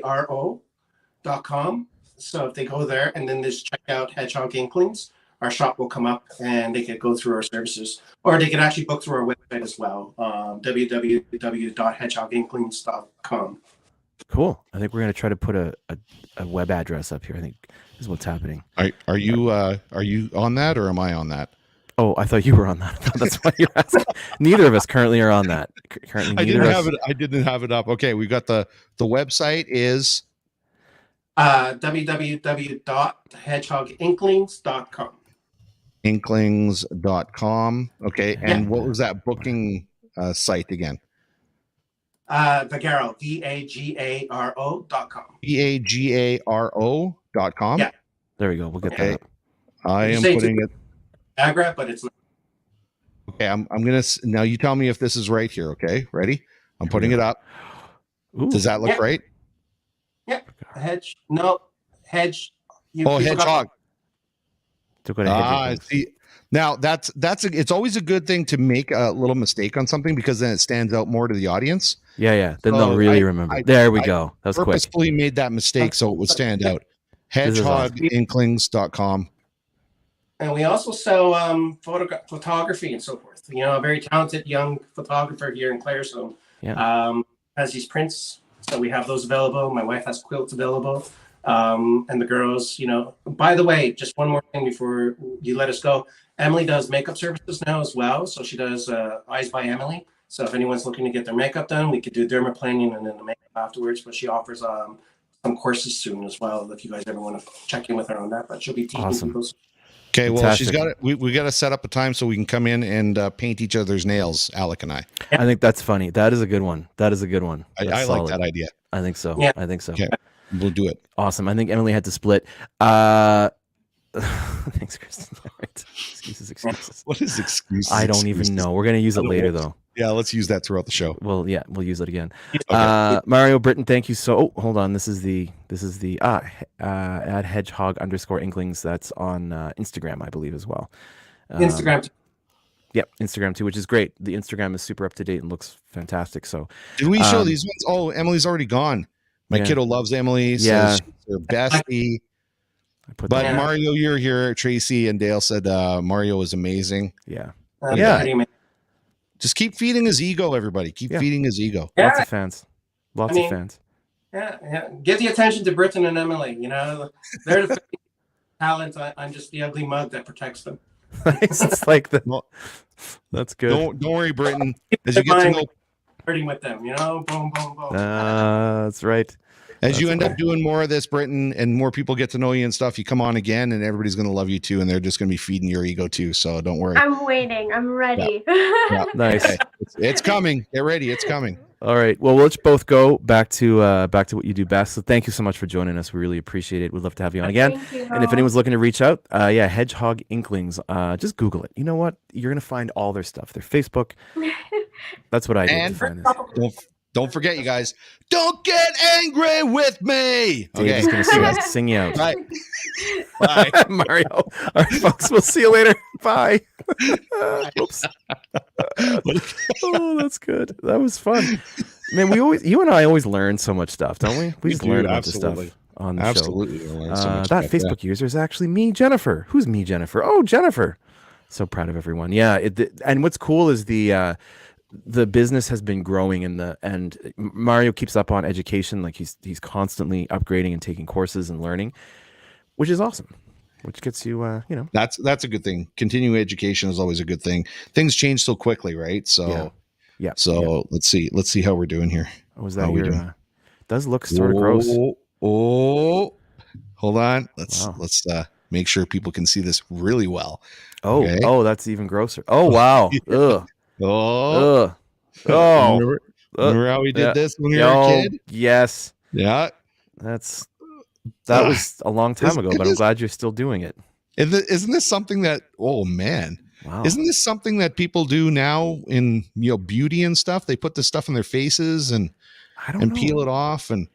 VAGARO.com. So if they go there and then just check out Hedgehog Inklings, our shop will come up and they could go through our services, or they could actually book through our website as well, www.hedgehoginklings.com. Cool. I think we're going to try to put a web address up here. I think is what's happening. Are you on that, or am I on that? Oh, I thought you were on that. That's why you're asking. Neither of us currently are on that. Currently, I neither didn't of have us. it. I didn't have it up. Okay, we got the website is www.hedgehoginklings.com. Inklings.com. Okay, and what was that booking site again? Vagaro, VAGARO.com. VAGARO.com. Yeah. There we go. We'll get Okay. that up. I You am say putting it. Agra, but it's not. Okay, I'm gonna now. You tell me if this is right here. Okay, ready? I'm putting it up. Ooh. Does that look Yeah. right? Hedge. No. Hedge. You forgot- Hedgehog. To go to Hedgehog. See. Now it's always a good thing to make a little mistake on something, because then it stands out more to the audience. Yeah. Then So they'll really remember. There we go. That was quick. Purposefully made that mistake so it would stand out. This is awesome. Hedgehoginklings.com. And we also sell photography and so forth. You know, a very talented young photographer here in Claresholm has these prints. So we have those available. My wife has quilts available. And the girls, you know, by the way, just one more thing before you let us go. Emily does makeup services now as well. So she does Eyes by Emily. So if anyone's looking to get their makeup done, we could do dermaplaning and then the makeup afterwards. But she offers some courses soon as well, if you guys ever want to check in with her on that. But she'll be teaching people. Okay, well, Fantastic. she's got it. We got to set up a time so we can come in and paint each other's nails, Alec and I. I think that's funny. That is a good one. I like that idea. I think so. Yeah. I think so. Okay. We'll do it. Awesome. I think Emily had to split. Thanks, Kristen. All right. Excuses. What is excuses? I don't even know. We're going to use it later, though. Yeah, let's use that throughout the show. Well, yeah, we'll use it again. Okay. Mario Britton, thank you so. Oh, hold on. This is the at Hedgehog_Inklings. That's on Instagram, I believe, as well. Instagram. Yep, Instagram too, which is great. The Instagram is super up to date and looks fantastic. So, Did we show these ones? Oh, Emily's already gone. My kiddo loves Emily. Yeah. Says she's her bestie. but Mario, you're here. Tracy and Dale said Mario is amazing. yeah, Just keep feeding his ego, everybody. Keep feeding his ego. Yeah. lots of fans. Lots of fans. Yeah. Give the attention to Britton and Emily. You know, they're the talent. I'm just the ugly mug that protects them. It's like that's good. Don't worry, Britton. As you get to know, Flirting with them, you know, boom, boom, boom. That's right. as you end up doing more of this, Britton, and more people get to know you and stuff, you come on again, and everybody's going to love you too, and they're just going to be feeding your ego too. So don't worry. I'm waiting. I'm ready. Yeah. Nice. Okay. It's coming. Get ready. It's coming. All right. Well, let's both go back to what you do best. So thank you so much for joining us. We really appreciate it. We'd love to have you on again. Thank you. And if anyone's looking to reach out, Hedgehog Inklings, just Google it. You know what? You're gonna find all their stuff. Their Facebook. That's what I did And to find this. Don't forget, you guys. Don't get angry with me. Dave's Okay. gonna sing you out. Bye. Bye. Mario. All right, folks. We'll see you later. Bye. Oops. Oh, that's good. That was fun. Man, you and I always learn so much stuff, don't we? We just learn a bunch of stuff on the show. Absolutely. That Facebook user is actually me, Jennifer. Who's me, Jennifer? Oh, Jennifer. So proud of everyone. Yeah. And what's cool is the business has been growing and Mario keeps up on education. Like he's constantly upgrading and taking courses and learning, which is awesome. Which gets you, That's a good thing. Continuing education is always a good thing. Things change so quickly, right? So yeah. So let's see how we're doing here. Oh, was that your? Does look sort of gross. Oh, hold on. Let's make sure people can see this really well. Oh, okay. Oh, that's even grosser. Oh, wow. Ugh. Oh. Ugh. Oh. Remember how we did this when we were a kid? Yes. Yeah. That was a long time ago, but I'm glad you're still doing it. Isn't this something that? Oh man. Wow. Isn't this something that people do now in beauty and stuff? They put this stuff in their faces and peel it off. And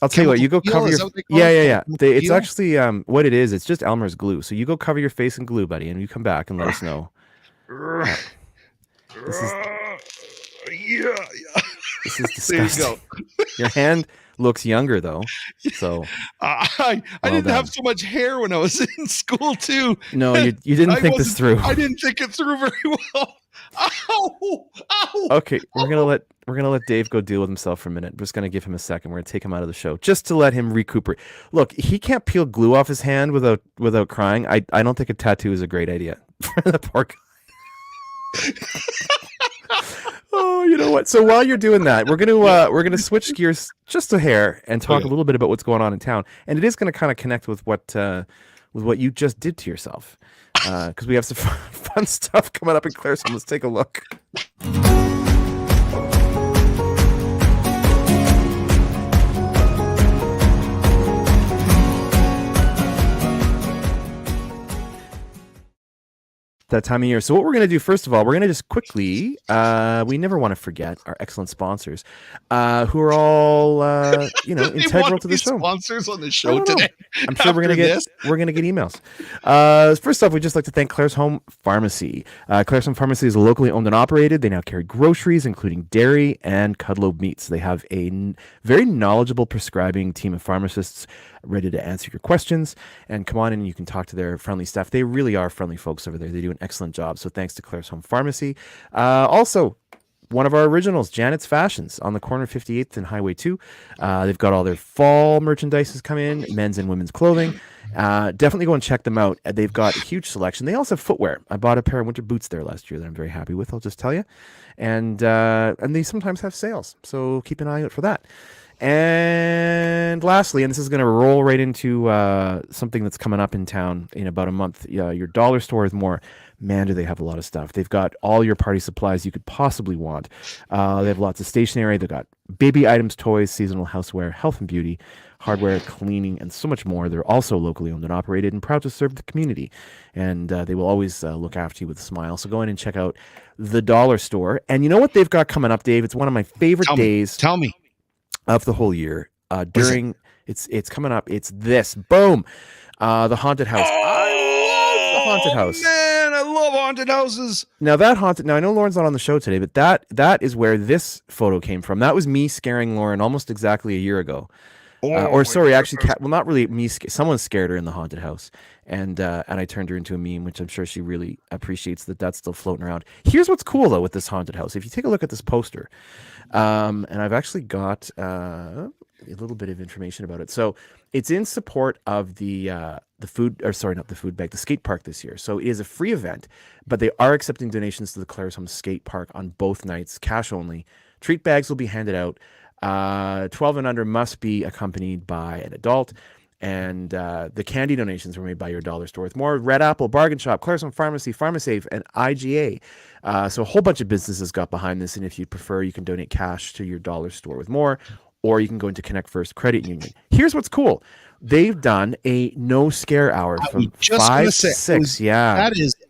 I'll tell you what, you go cover your it's actually what it is. It's just Elmer's glue. So you go cover your face in glue, buddy, and you come back and let us know. This is disgusting. There you go. Your hand looks younger though. So I Well didn't have done. so much hair when I was in school too. no, you didn't I think this wasn't- through. I didn't think it through very well. Ow! Ow! Okay, we're gonna let Dave go deal with himself for a minute. We're just gonna give him a second. We're gonna take him out of the show just to let him recuperate. Look, he can't peel glue off his hand without crying. I don't think a tattoo is a great idea for the poor guy. Oh, you know what? So while you're doing that, we're gonna switch gears just a hair and talk a little bit about what's going on in town, and it is gonna kind of connect with what you just did to yourself, because we have some fun stuff coming up in Claresholm. Let's take a look. That time of year. So what we're going to do, first of all, we're going to just quickly, we never want to forget our excellent sponsors, who are all, integral to the show. Sponsors on the I show don't know. today. I'm sure we're gonna get emails. First off, we'd just like to thank Claresholm Pharmacy. Claresholm Pharmacy is locally owned and operated. They now carry groceries, including dairy and cudlow meats. They have a very knowledgeable prescribing team of pharmacists ready to answer your questions. And come on in and you can talk to their friendly staff. They really are friendly folks over there. They do an excellent job. So thanks to Claresholm Pharmacy. Also, one of our originals, Janet's Fashions, on the corner of 58th and Highway 2. They've got all their fall merchandises come in, men's and women's clothing. Definitely go and check them out. They've got a huge selection. They also have footwear. I bought a pair of winter boots there last year that I'm very happy with, I'll just tell you. And they sometimes have sales, so keep an eye out for that. And lastly, and this is going to roll right into something that's coming up in town in about a month, your dollar store is more. Man, do they have a lot of stuff. They've got all your party supplies you could possibly want. They have lots of stationery. They've got baby items, toys, seasonal houseware, health and beauty, hardware, cleaning, and so much more. They're also locally owned and operated and proud to serve the community. And they will always look after you with a smile. So go in and check out the dollar store. And you know what they've got coming up, Dave? It's one of my favorite days Tell me. of the whole year. It's coming up. It's this. Boom. The haunted house. I love the haunted house. Man, I love haunted houses. Now I know Lauren's not on the show today, but that is where this photo came from. That was me scaring Lauren almost exactly a year ago. Not really me. Someone scared her in the haunted house, and I turned her into a meme, which I'm sure she really appreciates that's still floating around. Here's what's cool though with this haunted house. If you take a look at this poster, and I've actually got a little bit of information about it. So it's in support of the skate park this year. So it is a free event, but they are accepting donations to the Claresholm skate park on both nights, cash only. Treat bags will be handed out. 12 and under must be accompanied by an adult. And the candy donations were made by your dollar store with more. Red Apple, Bargain Shop, Claresholm Pharmacy, PharmaSafe, and IGA. So a whole bunch of businesses got behind this. And if you prefer, you can donate cash to your dollar store with more, or you can go into Connect First Credit Union. Here's what's cool. They've done a no scare hour from 5 to 6.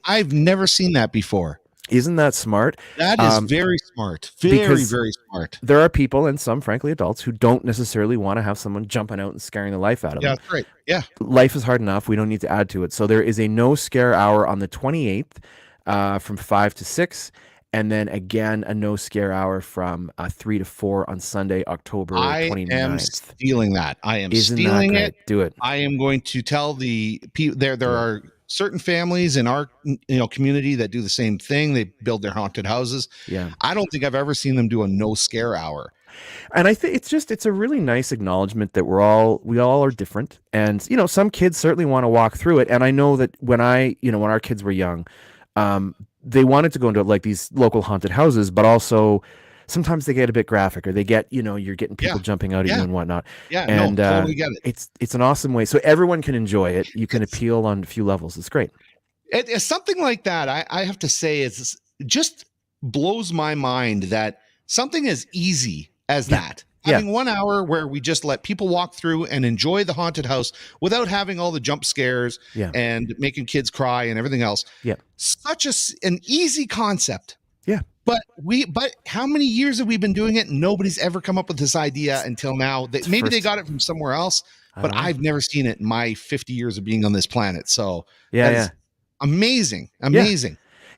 I've never seen that before. Isn't that smart? That is very smart. Very, very smart. There are people, and some, frankly, adults, who don't necessarily want to have someone jumping out and scaring the life out of them. Yeah, that's right. Yeah. Life is hard enough. We don't need to add to it. So there is a no scare hour on the 28th from 5 to 6. And then again, a no scare hour from 3 to 4 on Sunday, October 29th. I am stealing that. Isn't stealing that it. Do it. I am going to tell the people there are certain families in our community that do the same thing. They build their haunted houses. Yeah. I don't think I've ever seen them do a no scare hour. And I think it's a really nice acknowledgement that we all are different. And, some kids certainly want to walk through it. And I know that when our kids were young, they wanted to go into like these local haunted houses, but also sometimes they get a bit graphic, or they get, you're getting people jumping out at you and whatnot. Yeah, and totally get it. It's an awesome way. So everyone can enjoy it. You can appeal on a few levels. It's great. It's something like that. I have to say, it just blows my mind that something as easy as that. Having 1 hour where we just let people walk through and enjoy the haunted house without having all the jump scares and making kids cry and everything else. Yeah. Such an easy concept. Yeah. But how many years have we been doing it? Nobody's ever come up with this idea until now. Maybe they got it from somewhere else, but I've never seen it in my 50 years of being on this planet. So amazing.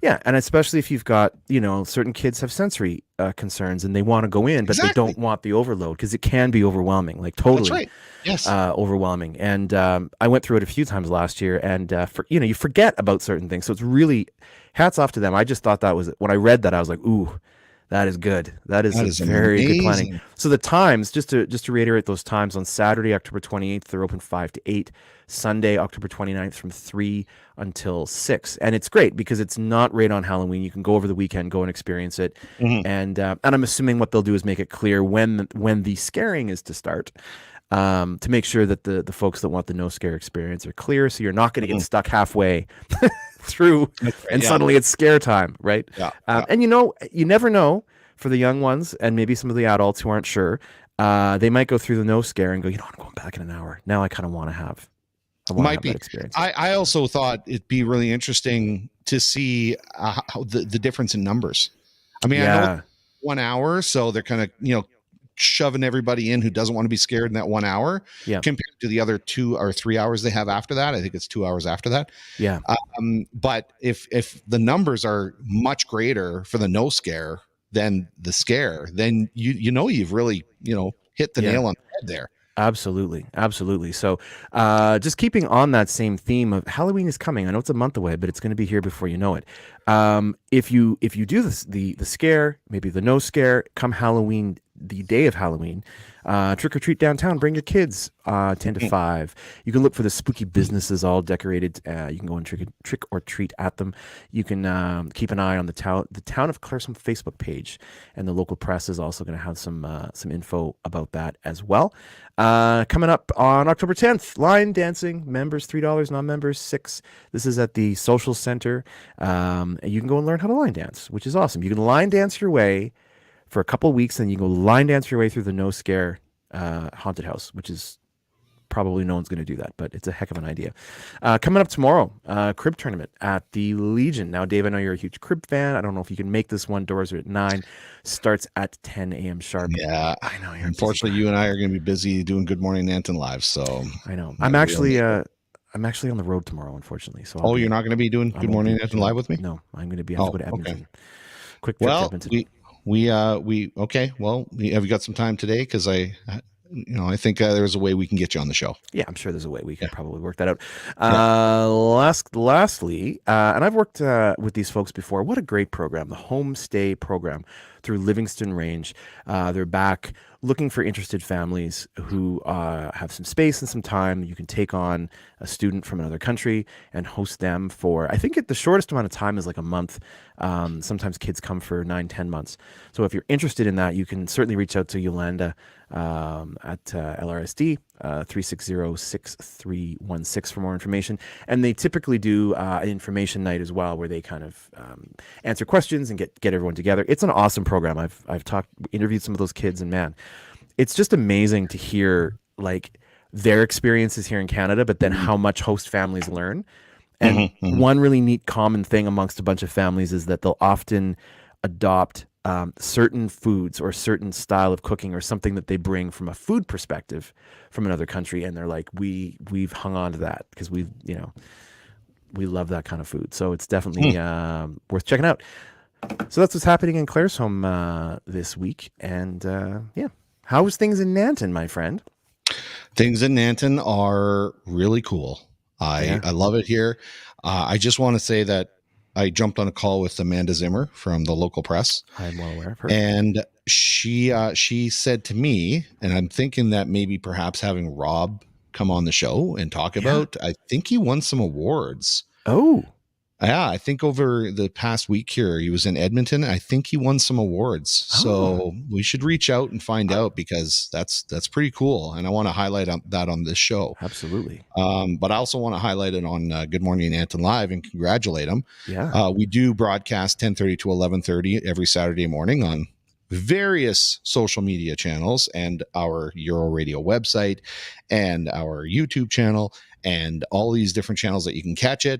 Yeah, and especially if you've got, certain kids have sensory concerns and they want to go in, but they Exactly. don't want the overload because it can be overwhelming, like That's totally right. Yes. overwhelming. And I went through it a few times last year, and you forget about certain things. So it's really hats off to them. I just thought that was when I read that, I was like, ooh, that is good. That is That some is very good planning. amazing. So the times, just to reiterate those times, on Saturday, October 28th, they're open 5 to 8. Sunday, October 29th, from 3 until 6. And it's great because it's not right on Halloween. You can go over the weekend, go and experience it. Mhm. And I'm assuming what they'll do is make it clear when the scaring is to start, to make sure that the folks that want the no scare experience are clear. So you're not going to get stuck halfway through and Yeah. suddenly it's scare time, right? Yeah. And you never know for the young ones and maybe some of the adults who aren't sure. They might go through the no scare and go, I'm going back in an hour. Now I kind of want to have Might be. that experience. I also thought it'd be really interesting to see how the difference in numbers. I mean, I know Yeah. 1 hour, so they're kind of, shoving everybody in who doesn't want to be scared in that 1 hour Yeah. compared to the other 2 or 3 hours they have after that. I think it's 2 hours after that. Yeah. But if the numbers are much greater for the no scare than the scare, then you've really, hit the Yeah. nail on the head there. Absolutely. Absolutely. So just keeping on that same theme of Halloween is coming. I know it's a month away, but it's going to be here before you know it. If you do this, the scare, maybe the no scare, come Halloween, the day of Halloween, trick or treat downtown, bring your kids 10 to 5. You can look for the spooky businesses all decorated. You can go and trick or treat at them. You can keep an eye on the town of Claresholm Facebook page, and the local press is also going to have some info about that as well. Coming up on October 10th, line dancing, members $3, non-members $6. This is at the Social Center. You can go and learn how to line dance, which is awesome. You can line dance your way for a couple weeks, and you can go line dance your way through the no scare haunted house, which is probably no one's going to do that, but it's a heck of an idea. Coming up tomorrow, crib tournament at the Legion. Now, Dave, I know you're a huge crib fan. I don't know if you can make this one. Doors are at 9, starts at 10 a.m. sharp. Yeah, I know. You're unfortunately, you and I are going to be busy doing Good Morning Nanton live. So I know. I'm actually on the road tomorrow, unfortunately. So you're not going to be doing Good Morning Nanton live with me? No, I'm going to be. I have to go to Edmonton. Okay. Quick trip to Well, Edmonton. we okay. Well, have you got some time today? Because I think there's a way we can get you on the show. Yeah, I'm sure there's a way we can probably work that out. Lastly, and I've worked with these folks before. What a great program, the Homestay program through Livingston Range. They're back looking for interested families who have some space and some time. You can take on a student from another country and host them for, I think the shortest amount of time is like a month. Sometimes kids come for 9-10 months. So if you're interested in that, you can certainly reach out to Yolanda at LRSD 360-6316 for more information. And they typically do an information night as well, where they kind of answer questions and get everyone together. It's an awesome program. I've interviewed some of those kids, and man, it's just amazing to hear like their experiences here in Canada, but then how much host families learn. And one really neat common thing amongst a bunch of families is that they'll often adopt certain foods or certain style of cooking or something that they bring from a food perspective from another country, and they're like, we've hung on to that because we love that kind of food. So it's definitely worth checking out. So that's what's happening in Claresholm this week. And how's things in Nanton, my friend? Things in Nanton are really cool. I love it here. I just want to say that I jumped on a call with Amanda Zimmer from the local press. I'm well aware of her. And she said to me, and I'm thinking that maybe perhaps having Rob come on the show and talk about, I think he won some awards. Oh. Yeah, I think over the past week here, he was in Edmonton. I think he won some awards. So we should reach out and find out, because that's pretty cool. And I want to highlight that on this show. Absolutely. But I also want to highlight it on Good Morning Nanton Live and congratulate him. Yeah. We do broadcast 10:30 to 11:30 every Saturday morning on various social media channels and our Euro Radio website and our YouTube channel and all these different channels that you can catch it.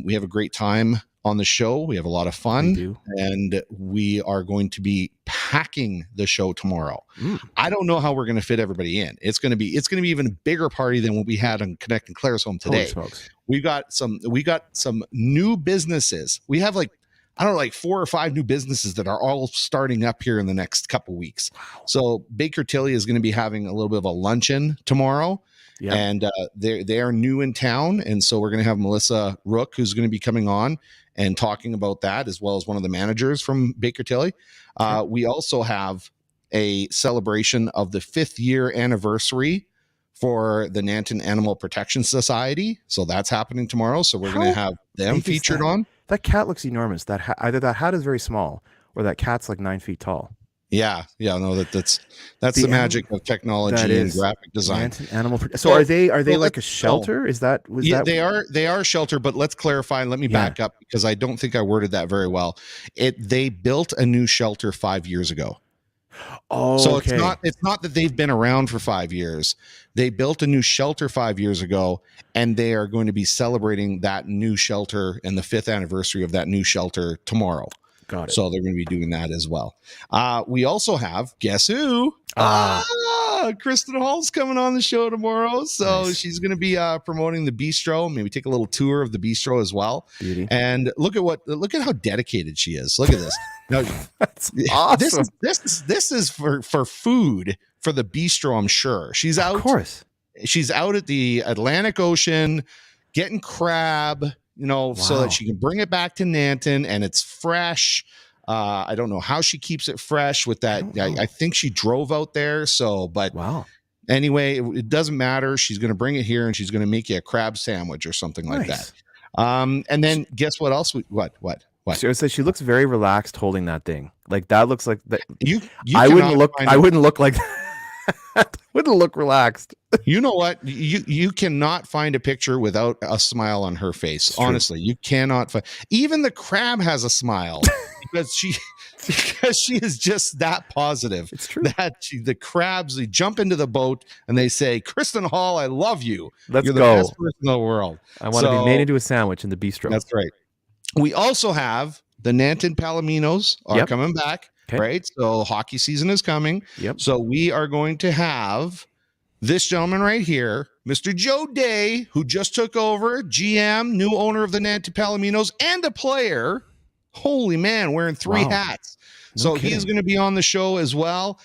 We have a great time on the show. We have a lot of We fun, do. and we are going to be packing the show tomorrow. Mm. I don't know how we're going to fit everybody in. It's going to be even a bigger party than what we had on Connecting Claresholm Holy today. smokes. We got some new businesses. We have like 4 or 5 new businesses that are all starting up here in the next couple weeks. So Baker Tilly is going to be having a little bit of a luncheon tomorrow. Yeah. And they are new in town. And so we're going to have Melissa Rook, who's going to be coming on and talking about that, as well as one of the managers from Baker Tilly. We also have a celebration of the 5th year anniversary for the Nanton Animal Protection Society. So that's happening tomorrow. So we're going to have them big is featured that? on. That cat looks enormous. Either that hat is very small or that cat's like 9 feet tall. Yeah. No, that's The the magic of technology that and is graphic design. Animal. So Well, are they well, like a let's- shelter? Is that was Yeah, that they are shelter, but let's clarify and let me back up because I don't think I worded that very well. They built a new shelter 5 years ago. Oh, So okay. it's not that they've been around for 5 years. They built a new shelter 5 years ago, and they are going to be celebrating that new shelter and the 5th anniversary of that new shelter tomorrow. Got it. So they're going to be doing that as well. We also have, guess who? Kristen Hall's coming on the show tomorrow. So Nice. she's going to be promoting the bistro. Maybe take a little tour of the bistro as well. Beauty. And look at how dedicated she is. Look at this. Now, That's awesome. This is for food for the bistro, I'm sure. She's out. Of course. She's out at the Atlantic Ocean getting crab, so Wow. that she can bring it back to Nanton and it's fresh. I don't know how she keeps it fresh with that. I think she drove out there. So, but Wow. anyway, it doesn't matter. She's going to bring it here and she's going to make you a crab sandwich or something like Nice. that. And then guess what else? What? So she looks very relaxed holding that thing. Like that looks like that. You I wouldn't cannot look. find I a- wouldn't look like that. Wouldn't look relaxed. You know what? You cannot find a picture without a smile on her face. It's true. Honestly, you cannot find. Even the crab has a smile because she is just that positive. It's true. That the crabs, they jump into the boat and they say, "Kristen Hall, I love you. Let's You're the go. best person in the world." I want to be made into a sandwich in the bistro. That's right. We also have the Nanton Palominos are Yep. coming back. Okay. Right. So hockey season is coming. Yep. So we are going to have this gentleman right here, Mr. Joe Day, who just took over, GM, new owner of the Nanton Palominos, and a player. Holy man, wearing 3 Wow. hats. No So kidding. he's going to be on the show as well.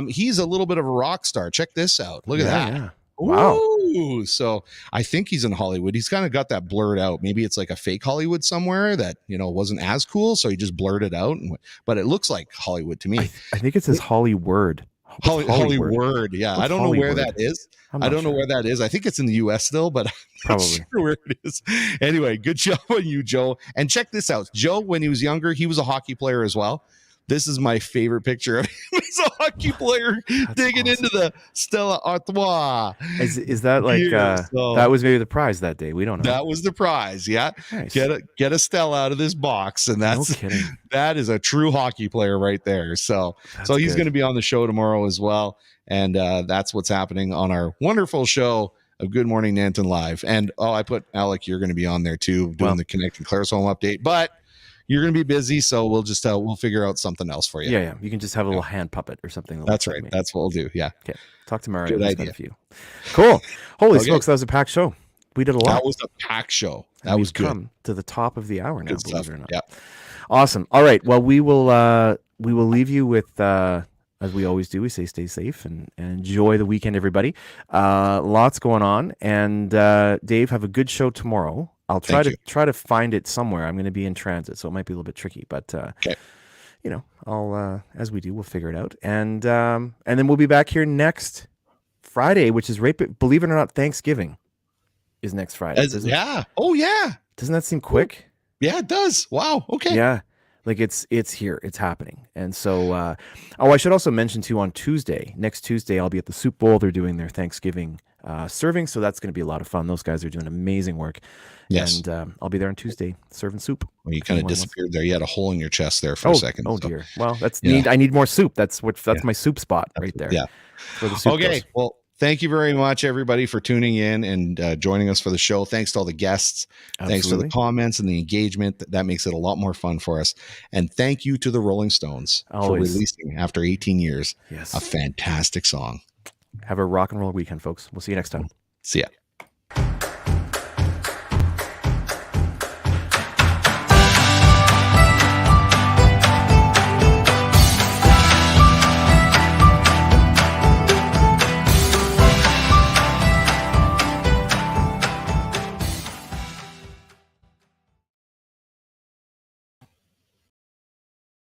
He's a little bit of a rock star. Check this out. Look at that. Yeah. Wow. Ooh, so I think he's in Hollywood. He's kind of got that blurred out. Maybe it's like a fake Hollywood somewhere that wasn't as cool, so he just blurred it out. But it looks like Hollywood to me. I think it says Hollywood. Hollywood. Yeah, What's I don't know where Hollywood? that is. I'm I not don't know sure. where that is. I think it's in the U.S. still, but I'm not Probably. sure where it is. Anyway, good job on you, Joe. And check this out. Joe, when he was younger, he was a hockey player as well. This is my favorite picture of him as a hockey player digging awesome. into the Stella Artois. Is that like Here, so- that was maybe the prize that day? We don't know. That was the prize. Yeah. Nice. Get a Stella out of this box. And No that's kidding. that is a true hockey player right there. So That's so he's good. going to be on the show tomorrow as well. And that's what's happening on our wonderful show of Good Morning Nanton Live. And I put Alec, you're going to be on there too, doing Well- the Connecting Claresholm update. But you're going to be busy, so we'll just we'll figure out something else for you. Yeah. You can just have a little hand puppet or something. that That's looks like right. me. That's what we'll do. Yeah. Okay. Talk to Mario. Good He's got idea. a few. Cool. Holy Okay. smokes, that was a packed show. We did a lot. That was a pack show. And That we've was good. come to the top of the hour now, Good believe stuff. it or not. Yeah. Awesome. All right. Well, we will leave you with as we always do. We say stay safe and enjoy the weekend, everybody. Lots going on, and Dave, have a good show tomorrow. I'll try Thank to find it somewhere. I'm going to be in transit, so it might be a little bit tricky, but Okay. I'll as we do, we'll figure it out, and then we'll be back here next Friday, which is believe it or not, Thanksgiving is next Friday. Yeah. Oh yeah. Doesn't that seem quick? Yeah, it does. Wow. Okay. Yeah. Like it's here, it's happening. And so, I should also mention too, on next Tuesday, I'll be at the Soup Bowl. They're doing their Thanksgiving serving. So that's going to be a lot of fun. Those guys are doing amazing work. Yes. And I'll be there on Tuesday serving soup. Well, you kind of Anyone wants- disappeared there. You had a hole in your chest there for a second. Oh so- dear. Well, Yeah. I need more soup. That's Yeah. my soup spot right there. Yeah. That's where the soup Okay. goes. Well, thank you very much, everybody, for tuning in and joining us for the show. Thanks to all the guests. Thanks for the Absolutely. comments and the engagement. That makes it a lot more fun for us. And thank you to the Rolling Stones for Always. releasing, after 18 years, Yes. a fantastic song. Have a rock and roll weekend, folks. We'll see you next time. See ya.